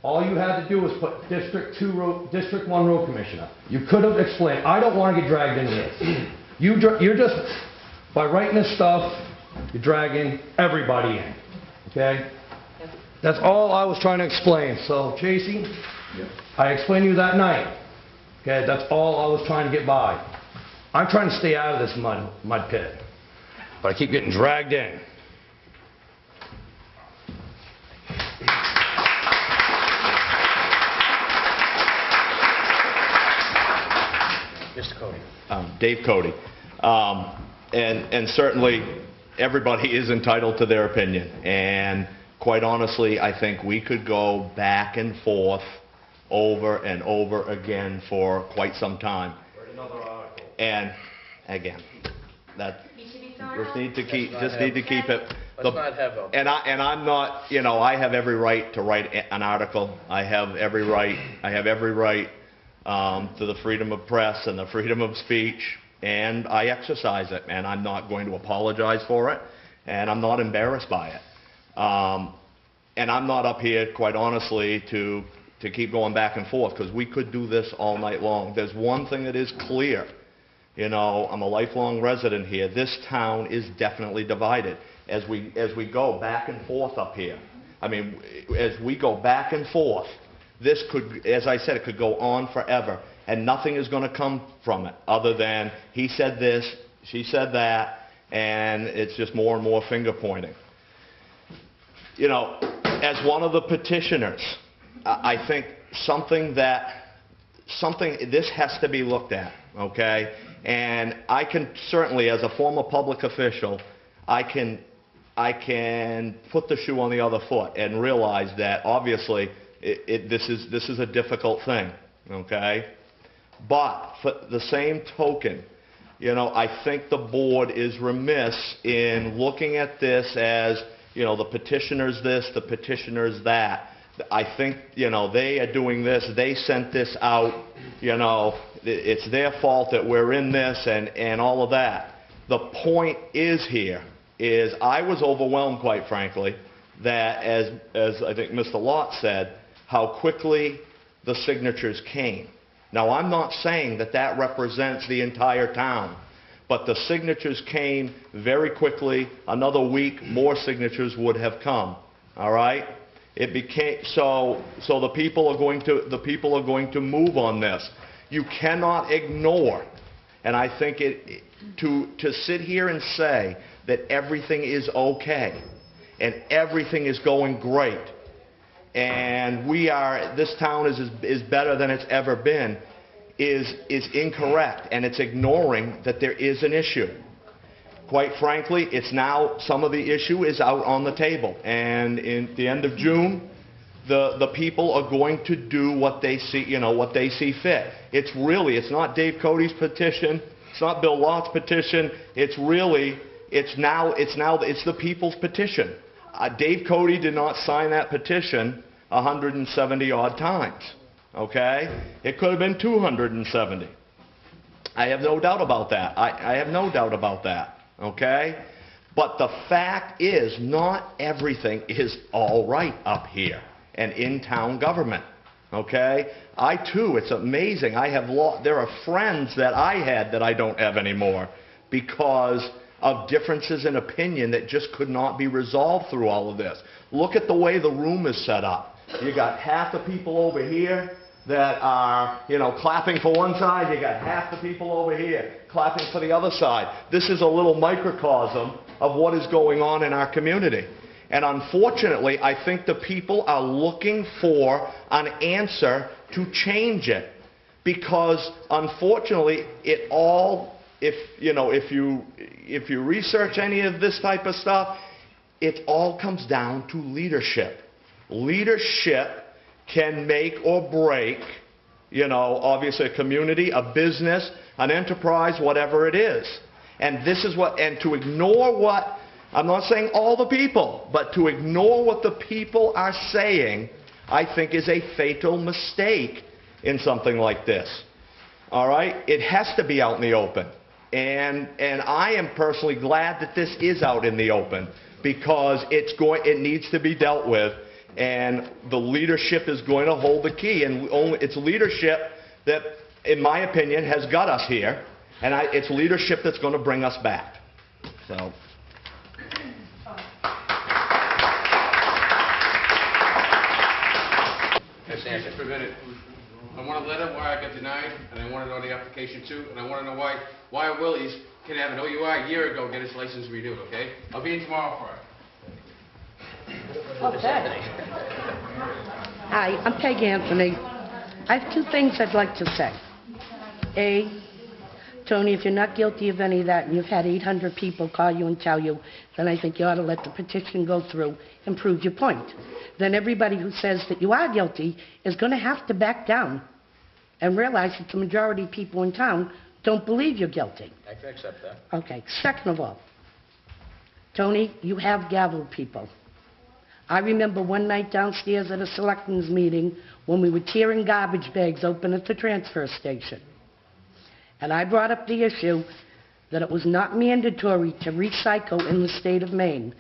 all you had to do was put District 1 road commissioner. You could have explained, I don't want to get dragged into this. You're just, by writing this stuff, you're dragging everybody in, okay? That's all I was trying to explain. So, Tracy, I explained to you that night, okay? That's all I was trying to get by. I'm trying to stay out of this mud pit, but I keep getting dragged in. Mr. Cody. Dave Cody. And certainly, everybody is entitled to their opinion. And quite honestly, I think we could go back and forth over and over again for quite some time. And again, that just need to keep it. Let's not have a... And I'm not, you know, I have every right to write an article. I have every right to the freedom of press and the freedom of speech, and I exercise it, and I'm not going to apologize for it, and I'm not embarrassed by it. And I'm not up here, quite honestly, to keep going back and forth, because we could do this all night long. There's one thing that is clear. You know, I'm a lifelong resident here. This town is definitely divided. As we go back and forth up here, I mean, as we go back and forth, this could, as I said, it could go on forever, and nothing is going to come from it other than he said this, she said that, and it's just more and more finger pointing. You know, as one of the petitioners, I think this has to be looked at, okay? And I can certainly, as a former public official, I can put the shoe on the other foot and realize that obviously this is a difficult thing, okay? But for the same token, you know, I think the board is remiss in looking at this as, you know, the petitioner's this, the petitioner's that. I think, you know, they are doing this, they sent this out, you know, it's their fault that we're in this and all of that. The point is here, is I was overwhelmed, quite frankly, that as I think Mr. Lott said, how quickly the signatures came. Now, I'm not saying that that represents the entire town, but the signatures came very quickly. Another week, more signatures would have come. All right? It became so the people are going to move on this. You cannot ignore, and I think to sit here and say that everything is okay and everything is going great and this town is better than it's ever been is incorrect, and it's ignoring that there is an issue. Quite frankly, it's now, some of the issue is out on the table, and in the end of June, the people are going to do what they see, you know, what they see fit. It's not Dave Cody's petition, it's not Bill Lott's petition, it's the people's petition. Dave Cody did not sign that petition 170 odd times, okay? It could have been 270. I have no doubt about that. I have no doubt about that, okay? But the fact is, not everything is all right up here and in town government, okay? I too, it's amazing. There are friends that I had that I don't have anymore because of differences in opinion that just could not be resolved through all of this. Look at the way the room is set up. You got half the people over here that are, you know, clapping for one side. You got half the people over here clapping for the other side. This is a little microcosm of what is going on in our community. And unfortunately, I think the people are looking for an answer to change it. Because unfortunately, if you research any of this type of stuff, it all comes down to leadership. Leadership can make or break, you know, obviously a community, a business, an enterprise, whatever it is. And to ignore what, I'm not saying all the people, but to ignore what the people are saying, I think is a fatal mistake in something like this. All right? It has to be out in the open. And I am personally glad that this is out in the open, because it needs to be dealt with, and the leadership is going to hold the key, and it's leadership that, in my opinion, has got us here, and it's leadership that's going to bring us back. So. Just for a minute. I want a letter why I got denied, and I want to know the application too, and I want to know why Willie's can have an OUI a year ago get his license renewed, okay? I'll be in tomorrow for it. Okay. Hi, I'm Peg Anthony. I have two things I'd like to say. A, Tony, if you're not guilty of any of that and you've had 800 people call you and tell you, then I think you ought to let the petition go through and prove your point. Then everybody who says that you are guilty is going to have to back down and realize that the majority of people in town don't believe you're guilty. I can accept that. Okay. Second of all, Tony, you have gaveled people. I remember one night downstairs at a SELECTMEN'S meeting when we were tearing garbage bags open at the transfer station. And I brought up the issue that it was not mandatory to recycle in the state of Maine.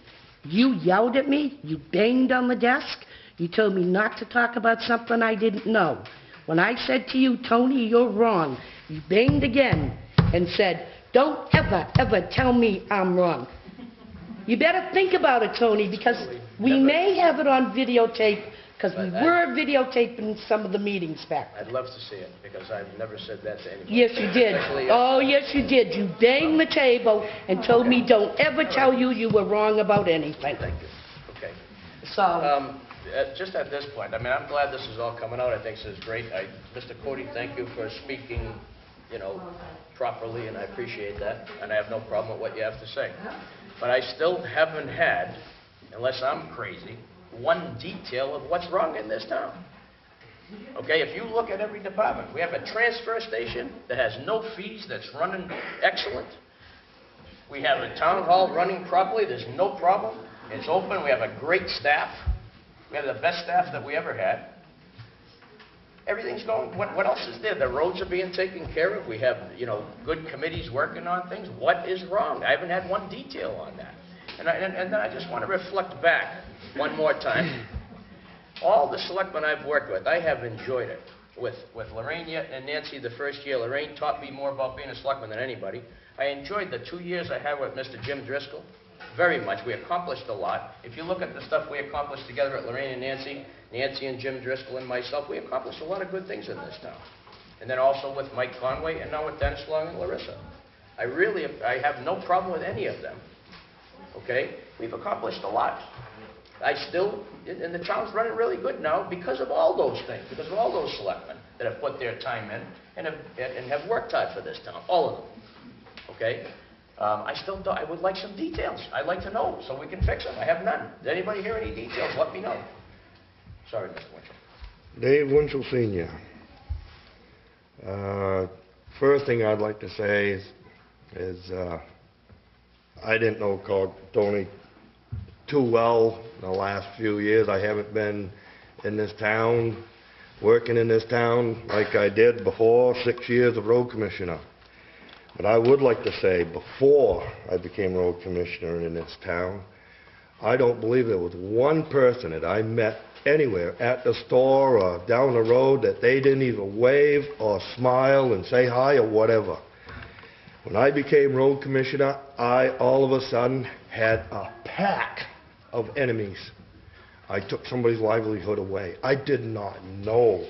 You yelled at me, you banged on the desk, you told me not to talk about something I didn't know. When I said to you, Tony, you're wrong, you banged again and said, don't ever, ever tell me I'm wrong. You better think about it, Tony, because we may have it on videotape, because we were videotaping some of the meetings back. I'd love to see it, because I've never said that to anyone. Yes, you did. Oh, yes, you did. You banged the table and told me don't ever tell you were wrong about anything. Thank you. Okay. So, Just at this point, I mean, I'm glad this is all coming out. I think this is great. Mr. Cody, thank you for speaking, properly, and I appreciate that. And I have no problem with what you have to say. But I still haven't had, unless I'm crazy, one detail of what's wrong in this town. Okay, if you look at every department, we have a transfer station that has no fees, that's running excellent. We have a town hall running properly, there's no problem. It's open, we have a great staff. We have the best staff that we ever had. Everything's going, what else is there? The roads are being taken care of. We have, good committees working on things. What is wrong? I haven't had one detail on that. And then I just want to reflect back one more time. All the selectmen I've worked with, I have enjoyed it. With Lorraine and Nancy the first year, Lorraine taught me more about being a selectman than anybody. I enjoyed the 2 years I had with Mr. Jim Driscoll very much. We accomplished a lot. If you look at the stuff we accomplished together at Lorraine and Nancy and Jim Driscoll and myself, we accomplished a lot of good things in this town. And then also with Mike Conway and now with Dennis Long and Larissa. I have no problem with any of them. Okay? We've accomplished a lot. And the town's running really good now because of all those things, because of all those selectmen that have put their time in and have worked hard for this town, all of them. Okay? I would like some details. I'd like to know so we can fix them. I have none. Does anybody hear any details? Let me know. Sorry, Mr. Winchell. Dave Winchell Sr. First thing I'd like to say is I didn't know Tony too well in the last few years. I haven't been in this town, working in this town like I did before, 6 years of road commissioner. But I would like to say, before I became road commissioner in this town, I don't believe there was one person that I met anywhere, at the store or down the road, that they didn't even wave or smile and say hi or whatever. When I became road commissioner, I all of a sudden had a pack of enemies. I took somebody's livelihood away. I did not know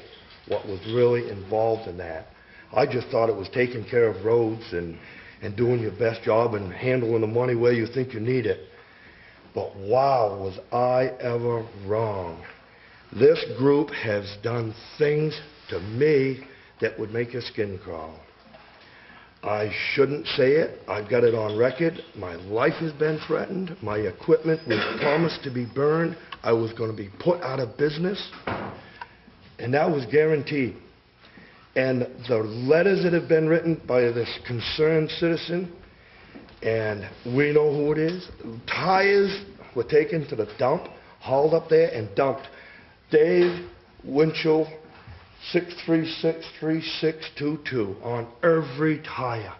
what was really involved in that. I just thought it was taking care of roads and doing your best job and handling the money where you think you need it. But wow, was I ever wrong. This group has done things to me that would make your skin crawl. I shouldn't say it. I've got it on record. My life has been threatened. My equipment was promised to be burned. I was going to be put out of business. And that was guaranteed. And the letters that have been written by this concerned citizen, and we know who it is, tires were taken to the dump, hauled up there and dumped. Dave Winchell, 6363622 on every tire.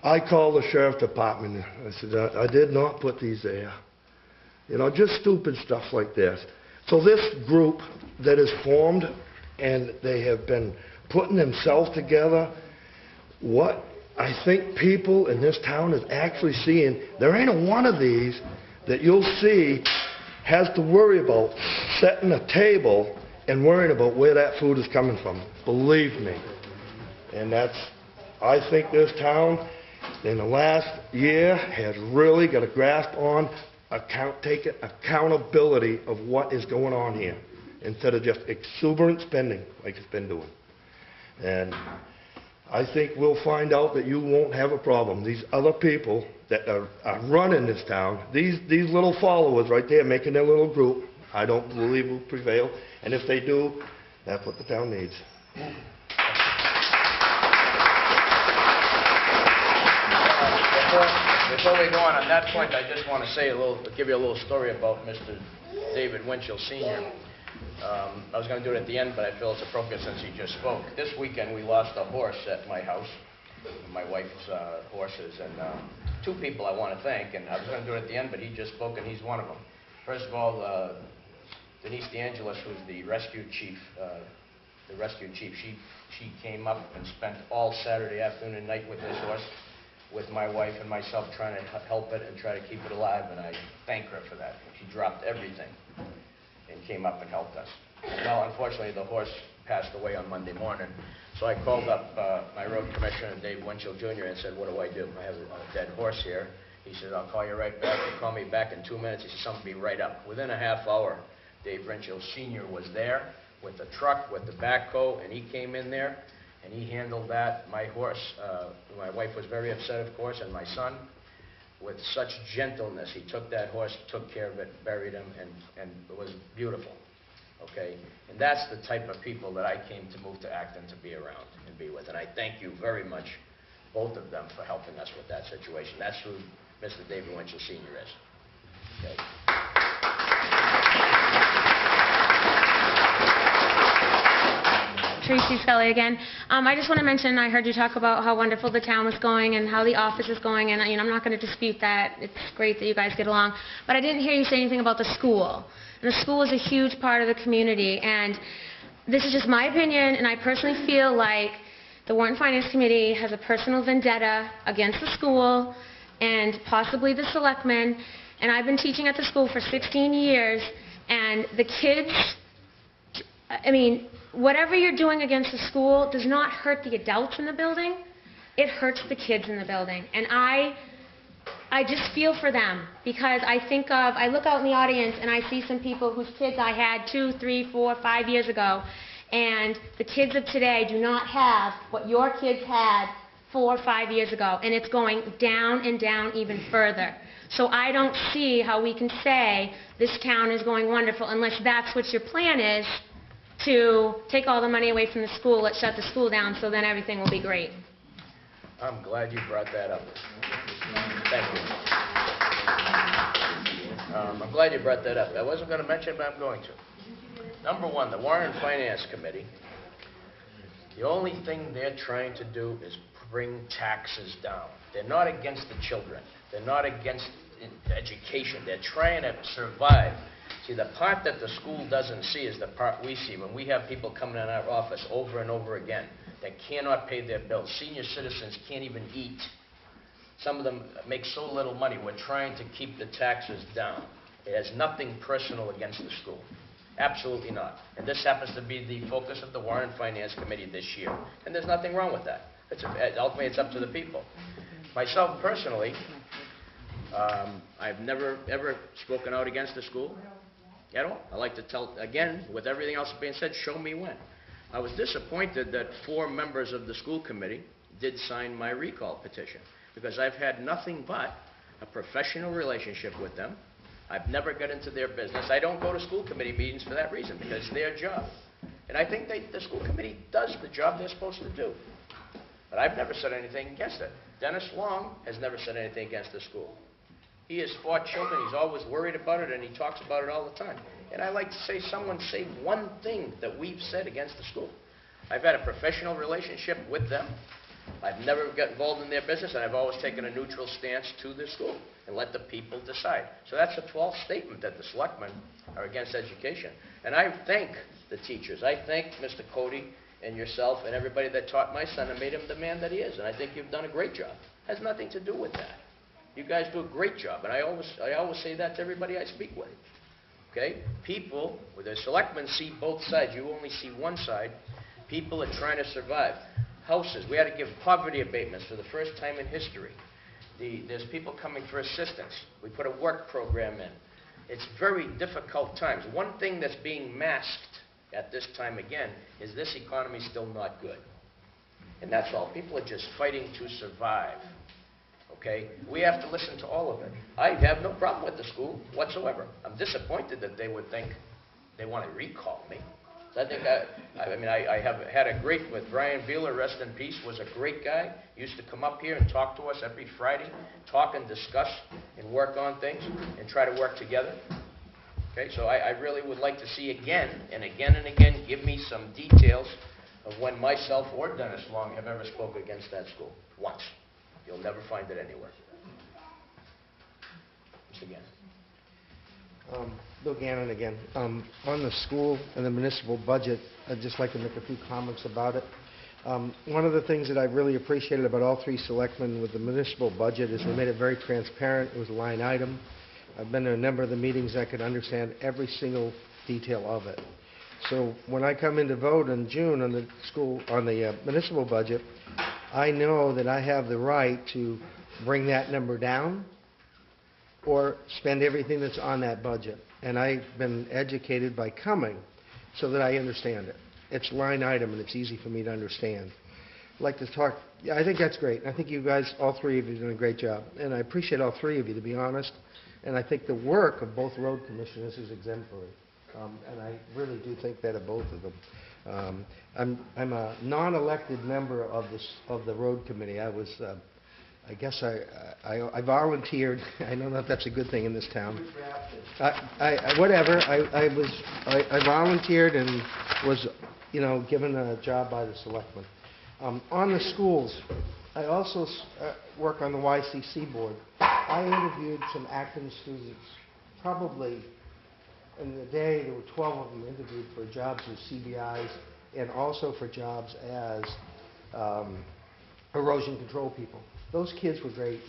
I called the sheriff department. I said, I did not put these there. You know, just stupid stuff like this. So this group that is formed, and they have been putting themselves together, what I think people in this town is actually seeing, there ain't a one of these that you'll see has to worry about setting a table and worrying about where that food is coming from. Believe me. And that's, I think this town in the last year has really got a grasp on taking accountability of what is going on here instead of just exuberant spending like it's been doing. And I think we'll find out that you won't have a problem. These other people that are running this town, these little followers right there making their little group, I don't believe will prevail. And if they do, that's what the town needs. Before we go on that point, I just want to say give you a little story about Mr. David Winchell Sr. I was going to do it at the end, but I feel it's appropriate since he just spoke. This weekend we lost a horse at my house, my wife's horses, and two people I want to thank, and I was going to do it at the end, but he just spoke, and he's one of them. First of all, Denise DeAngelis, who's the rescue chief, she came up and spent all Saturday afternoon and night with this horse, with my wife and myself trying to help it and try to keep it alive, and I thank her for that. She dropped everything and came up and helped us. Well, unfortunately, the horse passed away on Monday morning, so I called up my road commissioner, Dave Winchell Jr., and said, what do? I have a dead horse here. He said, I'll call you right back. He called me back in 2 minutes. He said, something will be right up. Within a half hour, Dave Winchell Sr. was there with the truck, with the backhoe, and he came in there, and he handled that. My horse, my wife was very upset, of course, and my son, with such gentleness, he took that horse, took care of it, buried him, and it was beautiful, okay? And that's the type of people that I came to move to Acton to be around and be with. And I thank you very much, both of them, for helping us with that situation. That's who Mr. David Winchell Sr. is, okay? Tracy Scully again. I just want to mention, I heard you talk about how wonderful the town was going and how the office is going, and I'm not going to dispute that. It's great that you guys get along. But I didn't hear you say anything about the school. And the school is a huge part of the community, and this is just my opinion, and I personally feel like the Warrant and Finance Committee has a personal vendetta against the school and possibly the selectmen. And I've been teaching at the school for 16 years, and the kids, I mean, whatever you're doing against the school does not hurt the adults in the building. It hurts the kids in the building. And I just feel for them, because I look out in the audience and I see some people whose kids I had 2, 3, 4, 5 years ago, and the kids of today do not have what your kids had 4 or 5 years ago, and it's going down and down even further. So I don't see how we can say this town is going wonderful unless that's what your plan is, to take all the money away from the school, let's shut the school down, so then everything will be great. I'm glad you brought that up. Thank you. I'm glad you brought that up. I wasn't going to mention it, but I'm going to. Number one, the Warrant and Finance Committee, the only thing they're trying to do is bring taxes down. They're not against the children. They're not against education. They're trying to survive. See, the part that the school doesn't see is the part we see when we have people coming in our office over and over again that cannot pay their bills. Senior citizens can't even eat. Some of them make so little money. We're trying to keep the taxes down. It has nothing personal against the school. Absolutely not. And this happens to be the focus of the Warrant and Finance Committee this year. And there's nothing wrong with that. Ultimately, it's up to the people. Myself personally, I've never, ever spoken out against the school at all. I like to tell, again, with everything else being said, show me when. I was disappointed that 4 members of the school committee did sign my recall petition, because I've had nothing but a professional relationship with them. I've never got into their business. I don't go to school committee meetings for that reason, because it's their job. And I think the school committee does the job they're supposed to do. But I've never said anything against it. Dennis Long has never said anything against the school. He has fought children. He's always worried about it, and he talks about it all the time. And I like to say, someone say one thing that we've said against the school. I've had a professional relationship with them. I've never got involved in their business, and I've always taken a neutral stance to the school and let the people decide. So that's a false statement that the selectmen are against education. And I thank the teachers. I thank Mr. Cody and yourself and everybody that taught my son and made him the man that he is. And I think you've done a great job. Has nothing to do with that. You guys do a great job, and I always say that to everybody I speak with. Okay? People, with the selectmen see both sides. You only see one side. People are trying to survive. Houses, we had to give poverty abatements for the first time in history. There's people coming for assistance. We put a work program in. It's very difficult times. One thing that's being masked at this time again is this economy is still not good. And that's all. People are just fighting to survive. Okay? We have to listen to all of it. I have no problem with the school whatsoever. I'm disappointed that they would think they want to recall me. I think I have had a great with Brian Beeler, rest in peace, was a great guy. Used to come up here and talk to us every Friday, talk and discuss and work on things and try to work together. Okay, so I really would like to see again and again and again, give me some details of when myself or Dennis Long have ever spoke against that school. Once. You'll never find it anywhere. Mr. Gannon. Bill Gannon again. On the school and the municipal budget, I'd just like to make a few comments about it. One of the things that I really appreciated about all three selectmen with the municipal budget is they made it very transparent. It was a line item. I've been to a number of the meetings. I could understand every single detail of it. So when I come in to vote in June on the municipal budget, I know that I have the right to bring that number down or spend everything that's on that budget. And I've been educated by coming so that I understand it. It's line item and it's easy for me to understand. I'd like to talk, yeah, I think that's great. I think you guys, all three of you, are doing a great job. And I appreciate all three of you, to be honest. And I think the work of both road commissioners is exemplary. And I really do think that of both of them. I'm a non-elected member of the road committee. I guess I volunteered. I don't know if that's a good thing in this town. Whatever. I volunteered and was, given a job by the selectmen. On the schools, I also work on the YCC board. I interviewed some Acton students. Probably in the day there were 12 of them interviewed for jobs as CBIs and also for jobs as erosion control people. Those kids were great.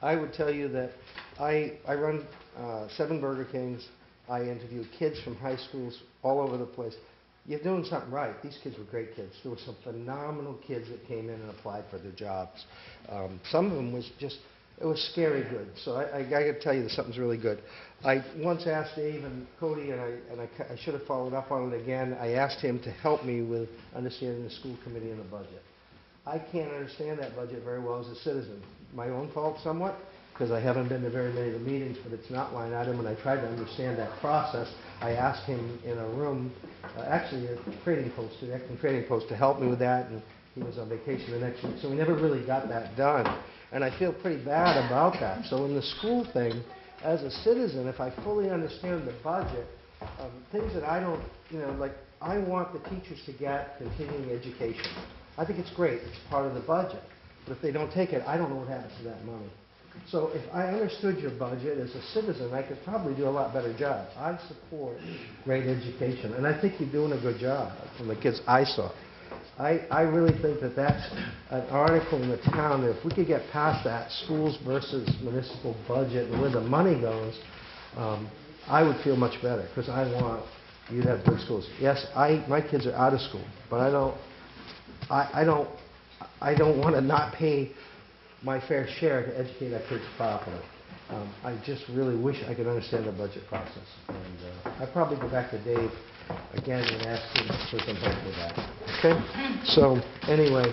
I would tell you that I run 7 Burger Kings. I interview kids from high schools all over the place. You're doing something right. These kids were great kids. There were some phenomenal kids that came in and applied for their jobs. Some of them was just, it was scary good. So I got to tell you that something's really good. I once asked Dave and Cody, and I should have followed up on it again. I asked him to help me with understanding the school committee and the budget. I can't understand that budget very well as a citizen. My own fault somewhat, because I haven't been to very many of the meetings, but it's not line item, and I tried to understand that process. I asked him in a room, actually a trading post, the Acton trading post, to help me with that, and he was on vacation the next week, so we never really got that done. And I feel pretty bad about that. So in the school thing, as a citizen, if I fully understand the budget, things that I don't, like I want the teachers to get continuing education. I think it's great. It's part of the budget. But if they don't take it, I don't know what happens to that money. So if I understood your budget as a citizen, I could probably do a lot better job. I support great education, and I think you're doing a good job from the kids I saw. I really think that that's an article in the town that if we could get past that, schools versus municipal budget and where the money goes, I would feel much better because I want you to have good schools. Yes, my kids are out of school, but I don't want to not pay my fair share to educate our kids properly. I just really wish I could understand the budget process. And I'd probably go back to Dave again and ask him for some help with that. Okay? So, anyway,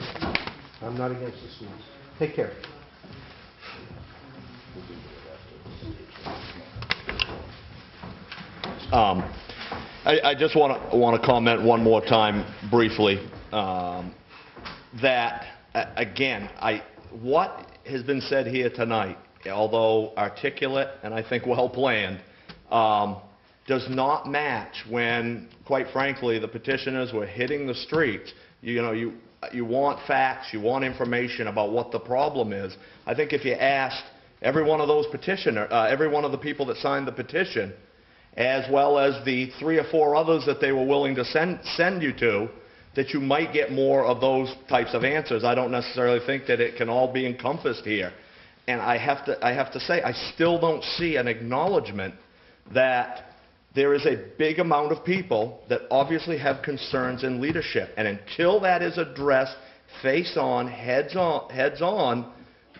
I'm not against the schools. Take care. I just want to comment one more time briefly that, again, what has been said here tonight, although articulate and I think well planned, does not match when, quite frankly, the petitioners were hitting the streets. facts, you want information about what the problem is. I think if you asked every one of those every one of the people that signed the petition, as well as the 3 or 4 others that they were willing to send you to, that you might get more of those types of answers. I don't necessarily think that it can all be encompassed here. And I have to say, I still don't see an acknowledgement that there is a big amount of people that obviously have concerns in leadership. And until that is addressed face on, heads on,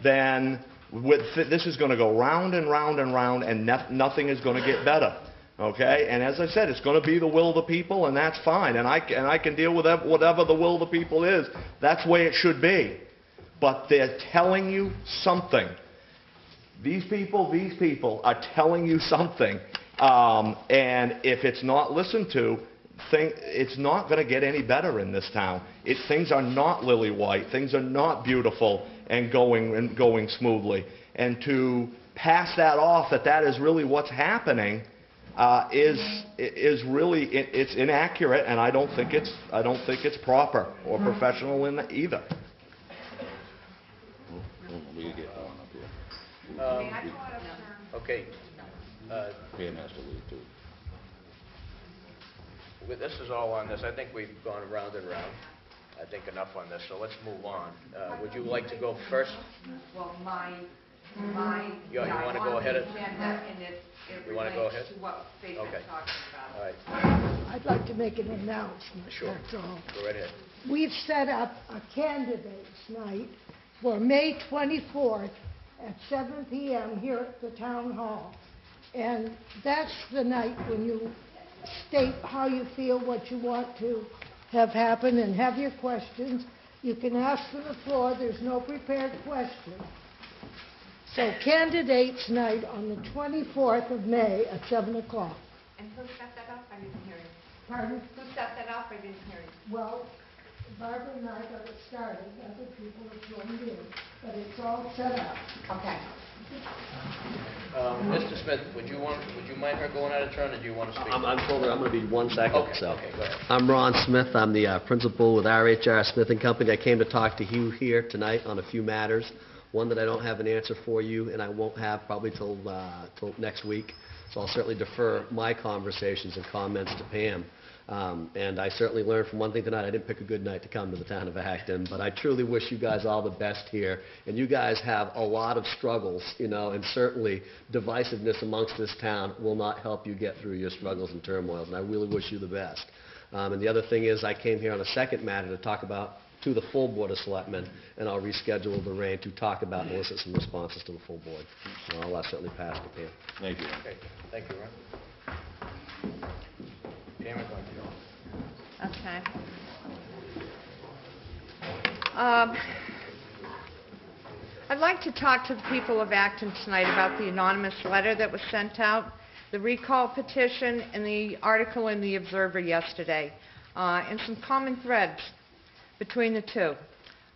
then this is going to go round and round and round, and nothing is going to get better. Okay? And as I said, it's going to be the will of the people, and that's fine. And I can deal with whatever the will of the people is. That's the way it should be. But they're telling you something. These people are telling you something. And if it's not listened to, it's not going to get any better in this town. Things are not lily white. Things are not beautiful and going smoothly. And to pass that off that is really what's happening is really it's inaccurate, and I don't think it's proper or professional in either. We can get going up here. Okay. Pam has to leave too. This is all on this. I think we've gone round and round. I think enough on this, so let's move on. Would you like to go first? Well, You want to go ahead? You want to go ahead? To what Faith Okay. is talking about. All right. I'd like to make an announcement, Sure. that's all. Go right ahead. We've set up a candidates night for May 24th at 7 p.m. here at the Town Hall. And that's the night when you state how you feel, what you want to have happen, and have your questions. You can ask from the floor. There's no prepared question. So candidates night on the 24th of May at 7 o'clock. And who set that up? I didn't hear you. Pardon? Who set that up? I didn't hear you. Well, Barbara and I got it started. Other people have joined in, but it's all set up. Okay. Mr. Smith, would you mind her going out of turn, or do you want to speak? I'm told that I'm going to be 1 second. Okay, So. okay, go ahead. I'm Ron Smith. I'm the principal with RHR Smith & Company. I came to talk to you here tonight on a few matters. One that I don't have an answer for you, and I won't have probably till next week. So I'll certainly defer my conversations and comments to Pam. And I certainly learned from one thing tonight. I didn't pick a good night to come to the town of Acton, but I truly wish you guys all the best here. And you guys have a lot of struggles, and certainly divisiveness amongst this town will not help you get through your struggles and turmoils, and I really wish you the best. And the other thing is I came here on a second matter to talk about to the full Board of Selectmen, and I'll reschedule Lorraine to talk about and elicit some responses to the full board. So I'll certainly pass to Pam. Thank you. Okay, thank you, Ron. Pam, I'm going to go. Okay. I'd like to talk to the people of Acton tonight about the anonymous letter that was sent out, the recall petition, and the article in the Observer yesterday, and some common threads between the two.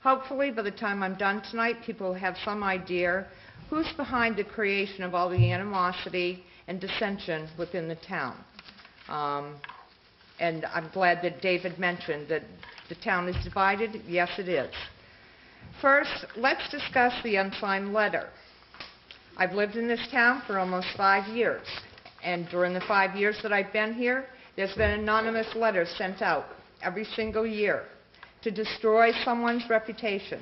Hopefully, by the time I'm done tonight, people will have some idea who's behind the creation of all the animosity and dissension within the town. And I'm glad that David mentioned that the town is divided. Yes, it is. First, let's discuss the unsigned letter. I've lived in this town for almost 5 years, and during the 5 years that I've been here, there's been anonymous letters sent out every single year to destroy someone's reputation.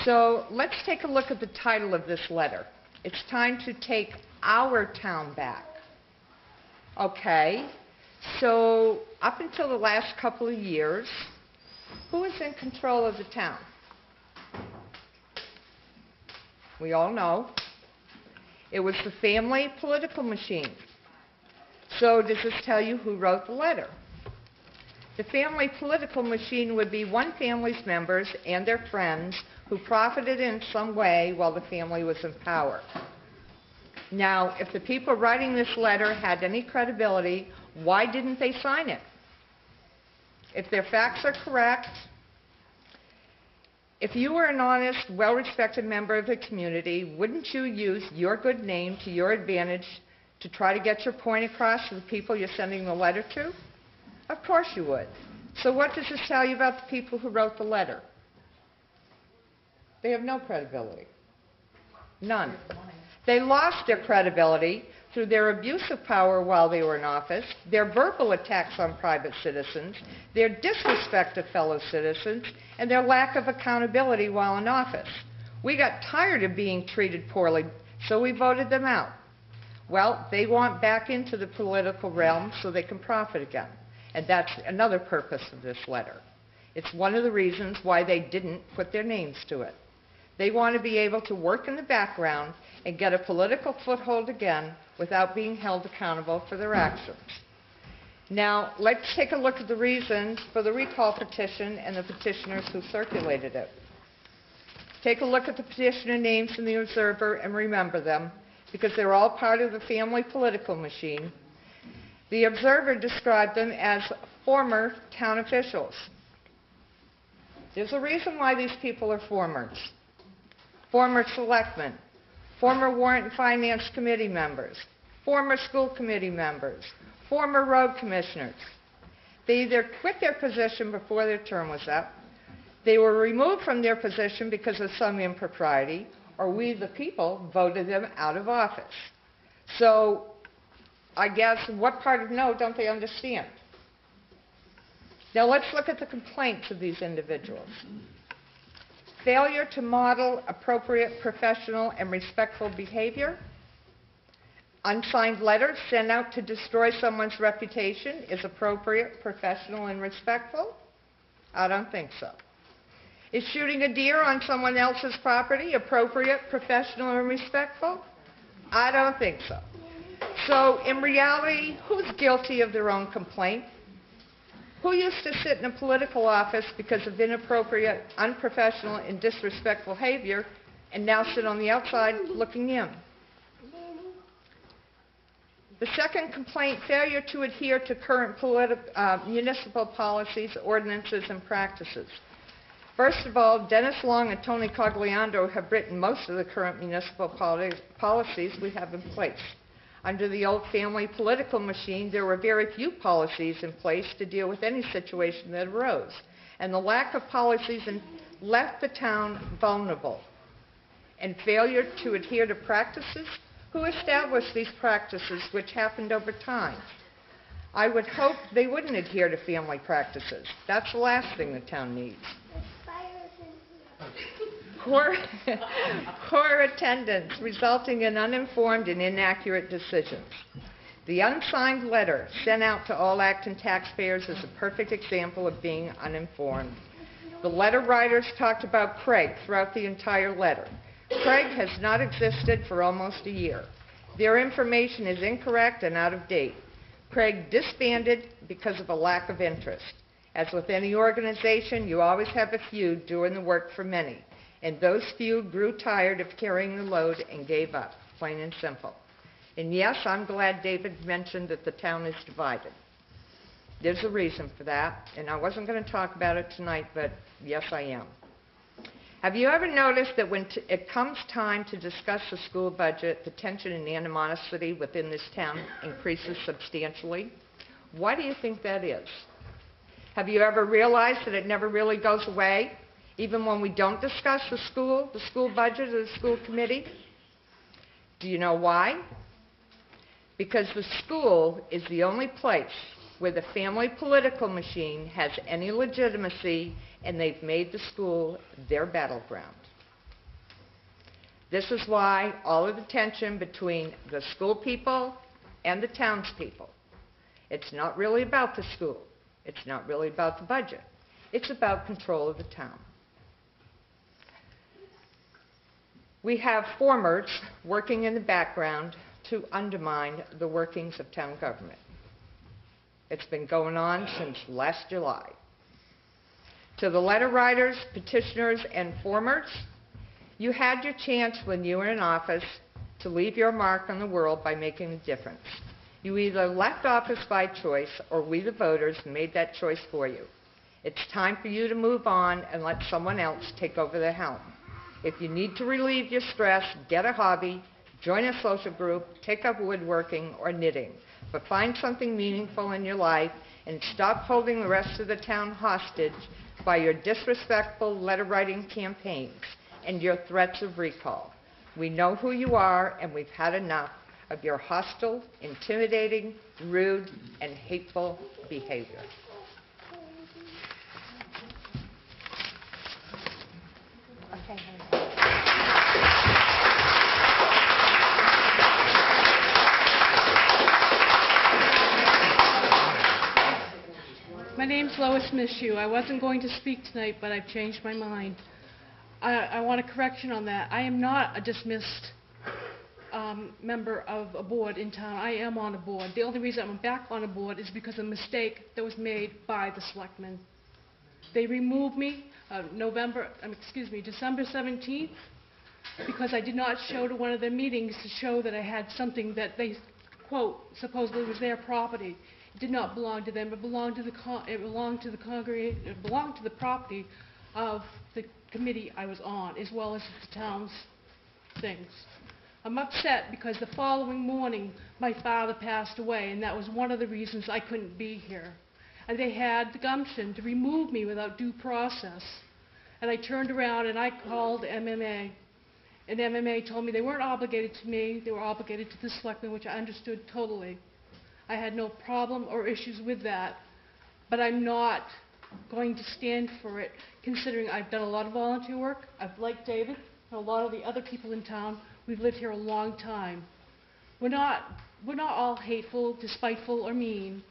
So let's take a look at the title of this letter. It's time to take our town back. Okay, so up until the last couple of years, who is in control of the town? We all know. It was the family political machine. So does this tell you who wrote the letter? The family political machine would be one family's members and their friends who profited in some way while the family was in power. Now, if the people writing this letter had any credibility, why didn't they sign it? If their facts are correct, if you were an honest, well-respected member of the community, wouldn't you use your good name to your advantage to try to get your point across to the people you're sending the letter to? Of course you would. So what does this tell you about the people who wrote the letter? They have no credibility. None. They lost their credibility through their abuse of power while they were in office, their verbal attacks on private citizens, their disrespect of fellow citizens, and their lack of accountability while in office. We got tired of being treated poorly, so we voted them out. Well, they want back into the political realm so they can profit again. And that's another purpose of this letter. It's one of the reasons why they didn't put their names to it. They want to be able to work in the background and get a political foothold again without being held accountable for their actions. Now, let's take a look at the reasons for the recall petition and the petitioners who circulated it. Take a look at the petitioner names in the Observer and remember them, because they're all part of the family political machine. The Observer described them as former town officials. There's a reason why these people are formers. Former selectmen, former Warrant and Finance Committee members, former school committee members, former road commissioners. They either quit their position before their term was up, they were removed from their position because of some impropriety, or we, the people, voted them out of office. So, I guess, what part of no don't they understand? Now let's look at the complaints of these individuals. Failure to model appropriate professional and respectful behavior. Unsigned letters sent out to destroy someone's reputation is appropriate, professional, and respectful? I don't think so. Is shooting a deer on someone else's property appropriate, professional, and respectful? I don't think so. So, in reality, who's guilty of their own complaint? Who used to sit in a political office because of inappropriate, unprofessional, and disrespectful behavior and now sit on the outside looking in? The second complaint, failure to adhere to current municipal policies, ordinances, and practices. First of all, Dennis Long and Tony Cogliando have written most of the current municipal policies we have in place. Under the old family political machine, there were very few policies in place to deal with any situation that arose, and the lack of policies left the town vulnerable. And failure to adhere to practices, who established these practices which happened over time? I would hope they wouldn't adhere to family practices. That's the last thing the town needs. Poor attendance, resulting in uninformed and inaccurate decisions. The unsigned letter sent out to all Acton taxpayers is a perfect example of being uninformed. The letter writers talked about Craig throughout the entire letter. Craig has not existed for almost a year. Their information is incorrect and out of date. Craig disbanded because of a lack of interest. As with any organization, you always have a few doing the work for many. And those few grew tired of carrying the load and gave up, plain and simple. And yes, I'm glad David mentioned that the town is divided. There's a reason for that, and I wasn't going to talk about it tonight, but yes, I am. Have you ever noticed that when it comes time to discuss the school budget, the tension and animosity within this town increases substantially? Why do you think that is? Have you ever realized that it never really goes away? Even when we don't discuss the school budget or the school committee? Do you know why? Because the school is the only place where the family political machine has any legitimacy, and they've made the school their battleground. This is why all of the tension between the school people and the townspeople. It's not really about the school. It's not really about the budget. It's about control of the town. We have formers working in the background to undermine the workings of town government. It's been going on since last July. To the letter writers, petitioners, and formers, you had your chance when you were in office to leave your mark on the world by making a difference. You either left office by choice, or we, the voters, made that choice for you. It's time for you to move on and let someone else take over the helm. If you need to relieve your stress, get a hobby, join a social group, take up woodworking or knitting, but find something meaningful in your life and stop holding the rest of the town hostage by your disrespectful letter-writing campaigns and your threats of recall. We know who you are, and we've had enough of your hostile, intimidating, rude, and hateful behavior. Okay. My name's Lois Mishu. I wasn't going to speak tonight, but I've changed my mind. I want a correction on that. I am not a dismissed member of a board in town. I am on a board. The only reason I'm back on a board is because of a mistake that was made by the selectmen. They removed me December 17th because I did not show to one of their meetings to show that I had something that they, quote, supposedly was their property. It did not belong to them. It belonged to the property of the committee I was on, as well as the town's things. I'm upset because the following morning my father passed away, and that was one of the reasons I couldn't be here. And they had the gumption to remove me without due process. And I turned around and I called MMA. And MMA told me they weren't obligated to me, they were obligated to the selectmen, which I understood totally. I had no problem or issues with that, but I'm not going to stand for it, considering I've done a lot of volunteer work. I've, like David and a lot of the other people in town, we've lived here a long time. We're not all hateful, despiteful, or mean,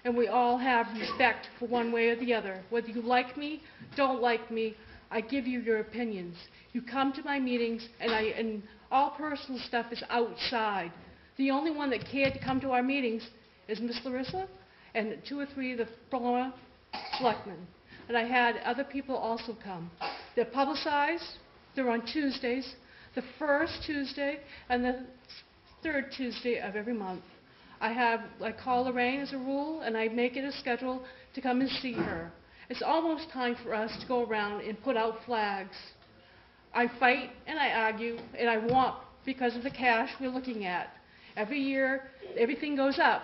and we all have respect for one way or the other. Whether you like me, don't like me, I give you your opinions. You come to my meetings, and all personal stuff is outside. The only one that cared to come to our meetings is Miss Larissa and 2 or 3 of the former selectmen. And I had other people also come. They're publicized. They're on Tuesdays, the first Tuesday and the third Tuesday of every month. I call Lorraine as a rule, and I make it a schedule to come and see her. It's almost time for us to go around and put out flags. I fight and I argue, and I want, because of the cash we're looking at. Every year, everything goes up,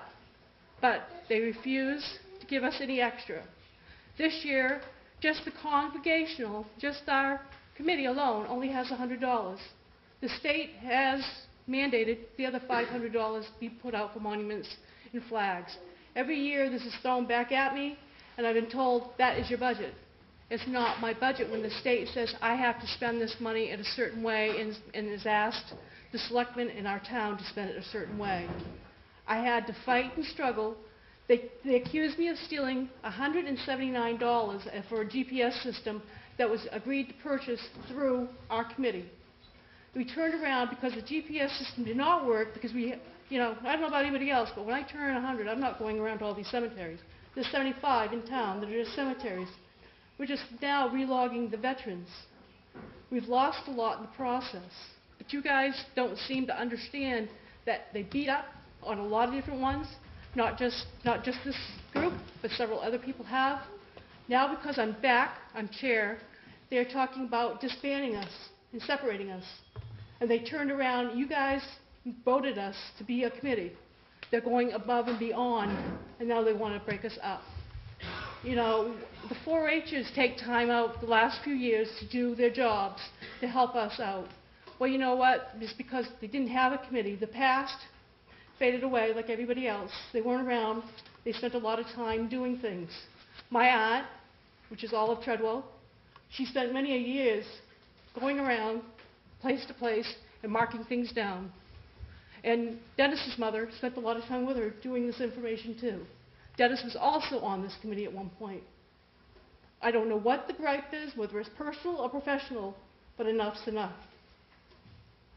but they refuse to give us any extra. This year, just the congregational, just our committee alone, only has $100. The state has mandated the other $500 be put out for monuments and flags. Every year, this is thrown back at me, and I've been told that is your budget. It's not my budget when the state says I have to spend this money in a certain way and has asked the selectmen in our town to spend it a certain way. I had to fight and struggle. They accused me of stealing $179 for a GPS system that was agreed to purchase through our committee. We turned around because the GPS system did not work because I don't know about anybody else, but when I turn 100, I'm not going around to all these cemeteries. There's 75 in town that are just cemeteries. We're just now relogging the veterans. We've lost a lot in the process. But you guys don't seem to understand that they beat up on a lot of different ones, not just this group, but several other people have. Now because I'm back, I'm chair, they're talking about disbanding us and separating us. And they turned around, you guys voted us to be a committee. They're going above and beyond, and now they want to break us up. You know, the 4-H'ers take time out the last few years to do their jobs, to help us out. Well, you know what? It's because they didn't have a committee. The past faded away like everybody else. They weren't around. They spent a lot of time doing things. My aunt, which is Olive Treadwell, she spent many years going around place to place and marking things down. And Dennis's mother spent a lot of time with her doing this information too. Dennis was also on this committee at one point. I don't know what the gripe is, whether it's personal or professional, but enough's enough.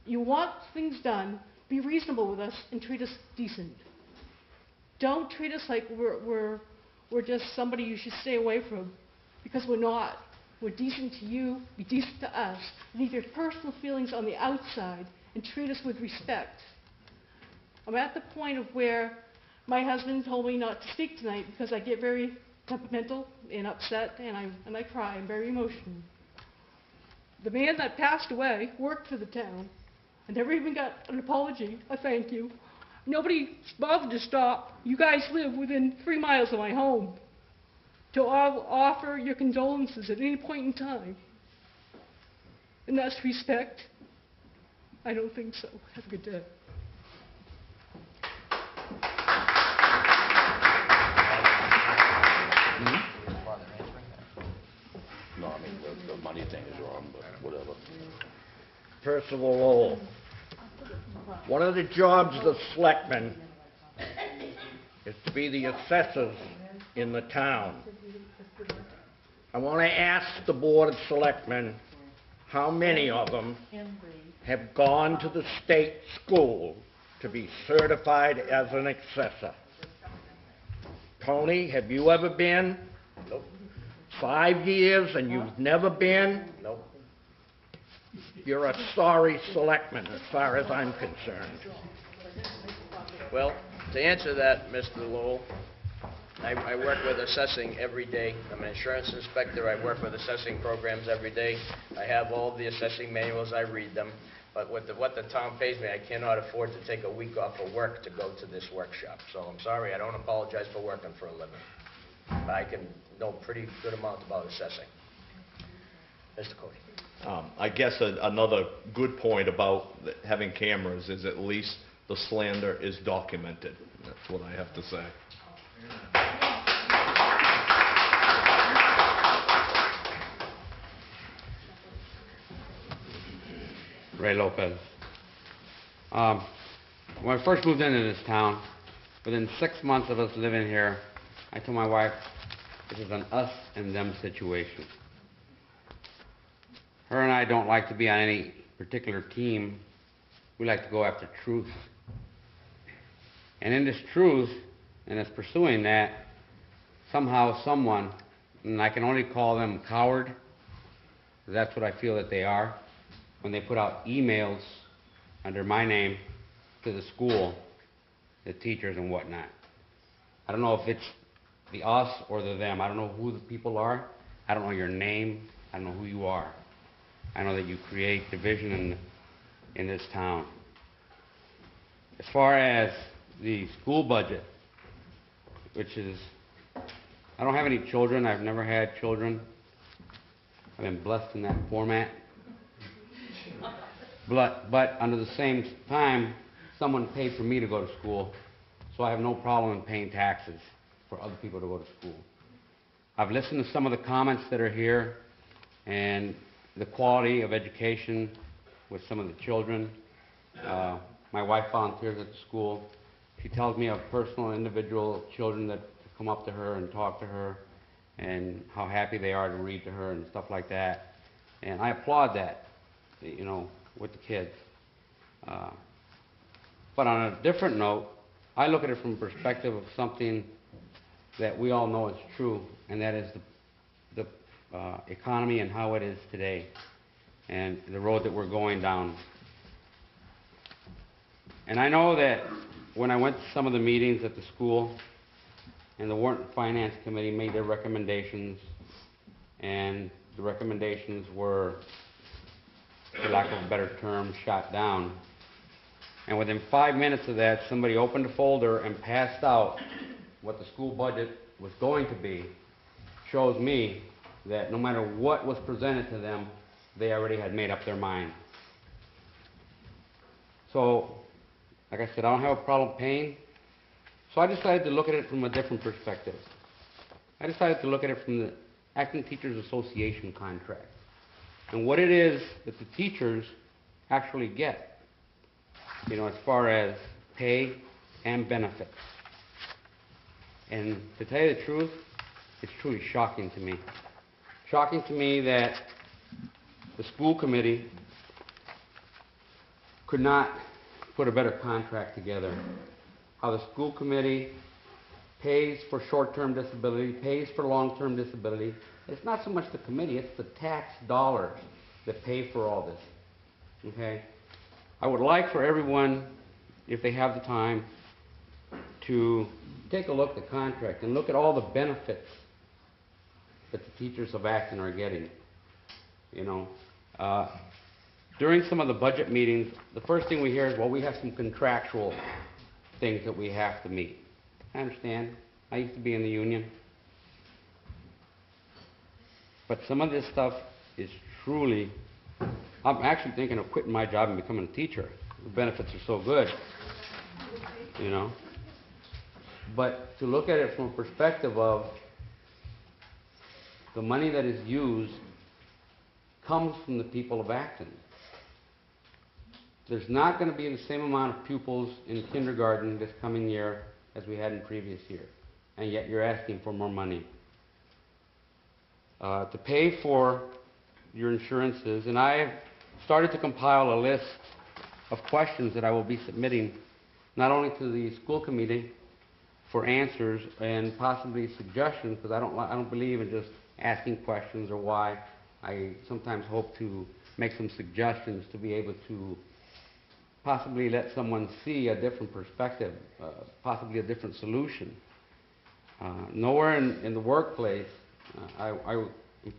You want things done, be reasonable with us and treat us decent. Don't treat us like we're just somebody you should stay away from, because we're not. We're decent to you, be decent to us. Leave your personal feelings on the outside and treat us with respect. I'm at the point of where my husband told me not to speak tonight because I get very temperamental and upset and I cry. I'm very emotional. The man that passed away worked for the town. I never even got an apology, a thank you. Nobody bothered to stop. You guys live within 3 miles of my home. To offer your condolences at any point in time. And that's respect? I don't think so. Have a good day. No, I mean, the money thing is wrong, but whatever. Percival Lowell. One of the jobs of selectmen is to be the assessors in the town. I want to ask the Board of Selectmen how many of them have gone to the state school to be certified as an assessor. Tony, have you ever been? Nope. 5 years and you've never been? Nope. You're a sorry selectman as far as I'm concerned. Well, to answer that, Mr. Lowell, I work with assessing every day. I'm an insurance inspector. I work with assessing programs every day. I have all the assessing manuals. I read them. But with what the town pays me, I cannot afford to take a week off of work to go to this workshop. So I'm sorry. I don't apologize for working for a living. But I can know pretty good amount about assessing. Mr. Cody. I guess another good point about having cameras is at least the slander is documented. That's what I have to say. Ray Lopez. When I first moved into this town, within 6 months of us living here, I told my wife, this is an us and them situation. Her and I don't like to be on any particular team. We like to go after truth. And in this truth, and us pursuing that, somehow someone, and I can only call them coward, 'cause that's what I feel that they are, when they put out emails under my name to the school, the teachers and whatnot. I don't know if it's the us or the them. I don't know who the people are. I don't know your name. I don't know who you are. I know that you create division in this town. As far as the school budget, which is, I don't have any children. I've never had children. I've been blessed in that format. But under the same time, someone paid for me to go to school, so I have no problem in paying taxes for other people to go to school. I've listened to some of the comments that are here and the quality of education with some of the children. My wife volunteers at the school. She tells me of personal, individual children that come up to her and talk to her and how happy they are to read to her and stuff like that. And I applaud that, you know, with the kids. But on a different note, I look at it from the perspective of something that we all know is true, and that is the economy and how it is today and the road that we're going down. And I know that when I went to some of the meetings at the school and the Warrant and Finance Committee made their recommendations, and the recommendations were, for lack of a better term, shot down. And within 5 minutes of that, somebody opened a folder and passed out what the school budget was going to be. Shows me that no matter what was presented to them, they already had made up their mind. So, like I said, I don't have a problem paying. So I decided to look at it from a different perspective. I decided to look at it from the Acton Teachers Association contract and what it is that the teachers actually get, you know, as far as pay and benefits. And to tell you the truth, it's truly shocking to me. Shocking to me that the school committee could not put a better contract together. How the school committee pays for short-term disability, pays for long-term disability. It's not so much the committee, it's the tax dollars that pay for all this. Okay? I would like for everyone, if they have the time, to take a look at the contract and look at all the benefits that the teachers of Acton are getting. You know, during some of the budget meetings, the first thing we hear is, well, we have some contractual things that we have to meet. I understand. I used to be in the union. But some of this stuff is truly, I'm actually thinking of quitting my job and becoming a teacher. The benefits are so good, you know. But to look at it from a perspective of the money that is used comes from the people of Acton. There's not going to be the same amount of pupils in kindergarten this coming year as we had in previous year, and yet you're asking for more money. To pay for your insurances, and I have started to compile a list of questions that I will be submitting not only to the school committee for answers and possibly suggestions, because I don't believe in just asking questions or why. I sometimes hope to make some suggestions to be able to possibly let someone see a different perspective, possibly a different solution. Nowhere in the workplace, I'm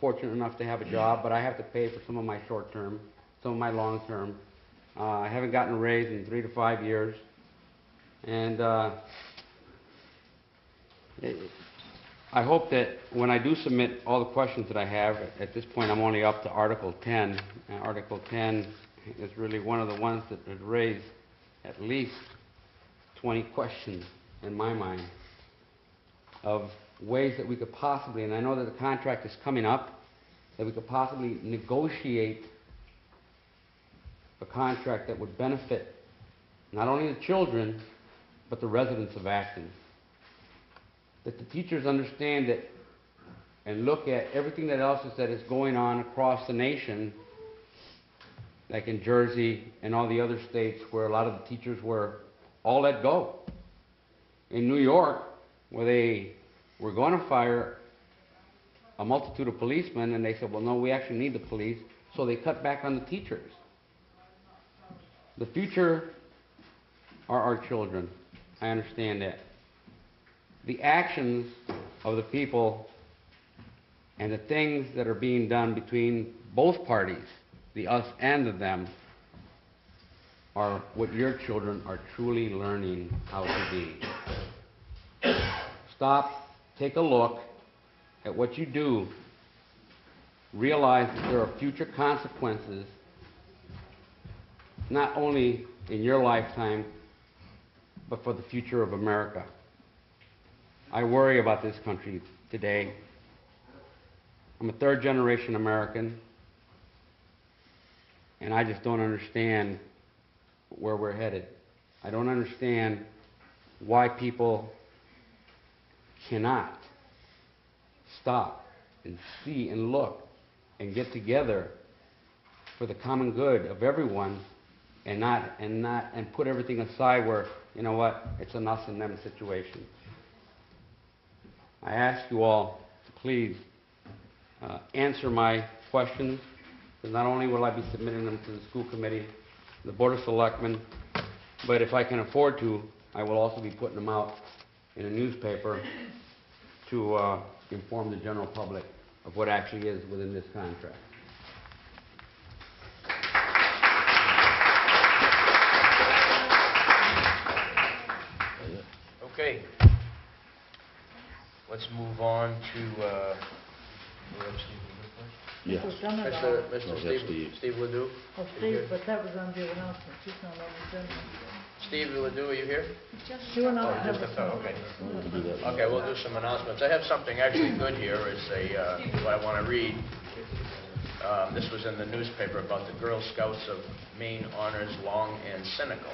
fortunate enough to have a job, but I have to pay for some of my short-term, some of my long-term. I haven't gotten a raise in 3 to 5 years. And I hope that when I do submit all the questions that I have, at this point I'm only up to Article 10. And Article 10 is really one of the ones that has raised at least 20 questions in my mind of ways that we could possibly, and I know that the contract is coming up, that we could possibly negotiate a contract that would benefit not only the children, but the residents of Acton. That the teachers understand that and look at everything that else that is going on across the nation, like in Jersey and all the other states where a lot of the teachers were all let go. In New York, where they were going to fire a multitude of policemen, and they said, well, no, we actually need the police, so they cut back on the teachers. The future are our children. I understand that. The actions of the people and the things that are being done between both parties, the us and the them, are what your children are truly learning how to be. Stop, take a look at what you do, realize that there are future consequences, not only in your lifetime, but for the future of America. I worry about this country today. I'm a third-generation American, and I just don't understand where we're headed. I don't understand why people cannot stop and see and look and get together for the common good of everyone, and put everything aside where, you know what, it's an us and them situation. I ask you all to please answer my questions, because not only will I be submitting them to the school committee, the Board of Selectmen, but if I can afford to, I will also be putting them out in a newspaper to inform the general public of what actually is within this contract. Okay. Let's move on to, Yes. Steve Ledoux. Oh, Steve, but that was on the announcement, she's not on the agenda. Steve Ledoux, are you here? You and Oh, I have just a... okay. Okay, we'll do some announcements. I have something actually good here, is what I want to read. This was in the newspaper about the Girl Scouts of Maine honors Long and Cynical.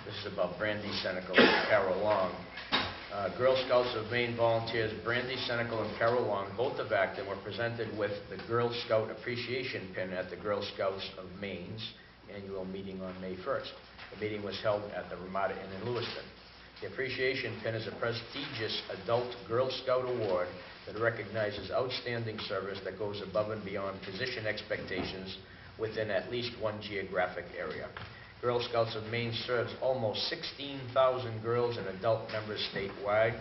This is about Brandy Cynical and Carol Long. Girl Scouts of Maine volunteers Brandy Cynical and Carol Long, both of Acton, were presented with the Girl Scout Appreciation Pin at the Girl Scouts of Maine's annual meeting on May 1st. The meeting was held at the Ramada Inn in Lewiston. The Appreciation Pin is a prestigious adult Girl Scout award that recognizes outstanding service that goes above and beyond position expectations within at least one geographic area. Girl Scouts of Maine serves almost 16,000 girls and adult members statewide.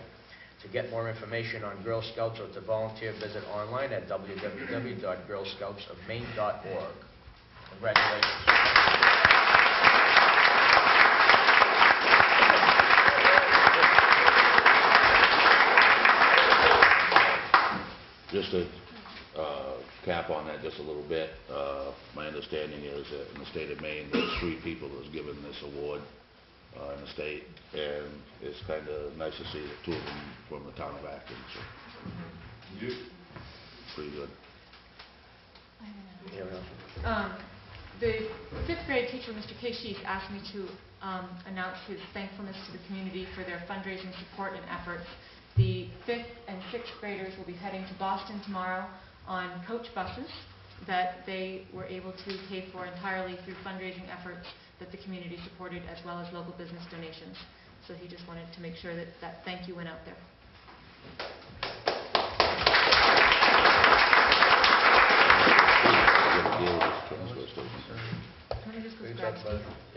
To get more information on Girl Scouts or to volunteer, visit online at www.girlscoutsofmaine.org. Congratulations. to cap on that just a little bit, my understanding is that in the state of Maine, there's 3 people that's given this award in the state, and it's kind of nice to see that 2 of them from the town of Acton, so pretty good. The 5th grade teacher, Mr. K. asked me to announce his thankfulness to the community for their fundraising support and efforts. The 5th and 6th graders will be heading to Boston tomorrow on coach buses that they were able to pay for entirely through fundraising efforts that the community supported, as well as local business donations. So he just wanted to make sure that that thank you went out there.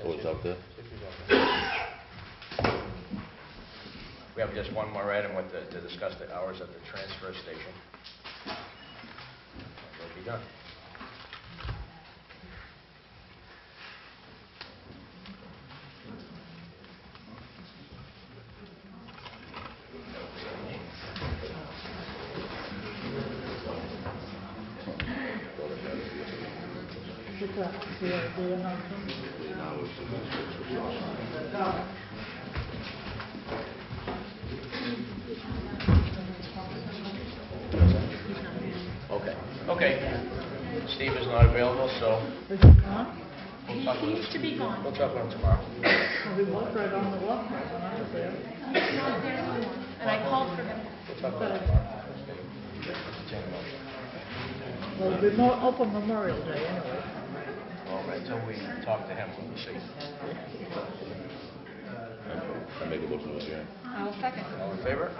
Oh, it's out there? We have just one more item to discuss the hours at the transfer station. We'll be done. Okay. Steve is not available, so Is he gone? we'll talk He needs to be gone. We'll talk about him tomorrow. Well, he was right on the walk when I was there. He's not there anymore, and I called for him. We'll talk about him tomorrow. Well, it'll be more open Memorial Day anyway. Well, until we talk to him, we'll see. I make a motion to adjourn. I will second. All in favor?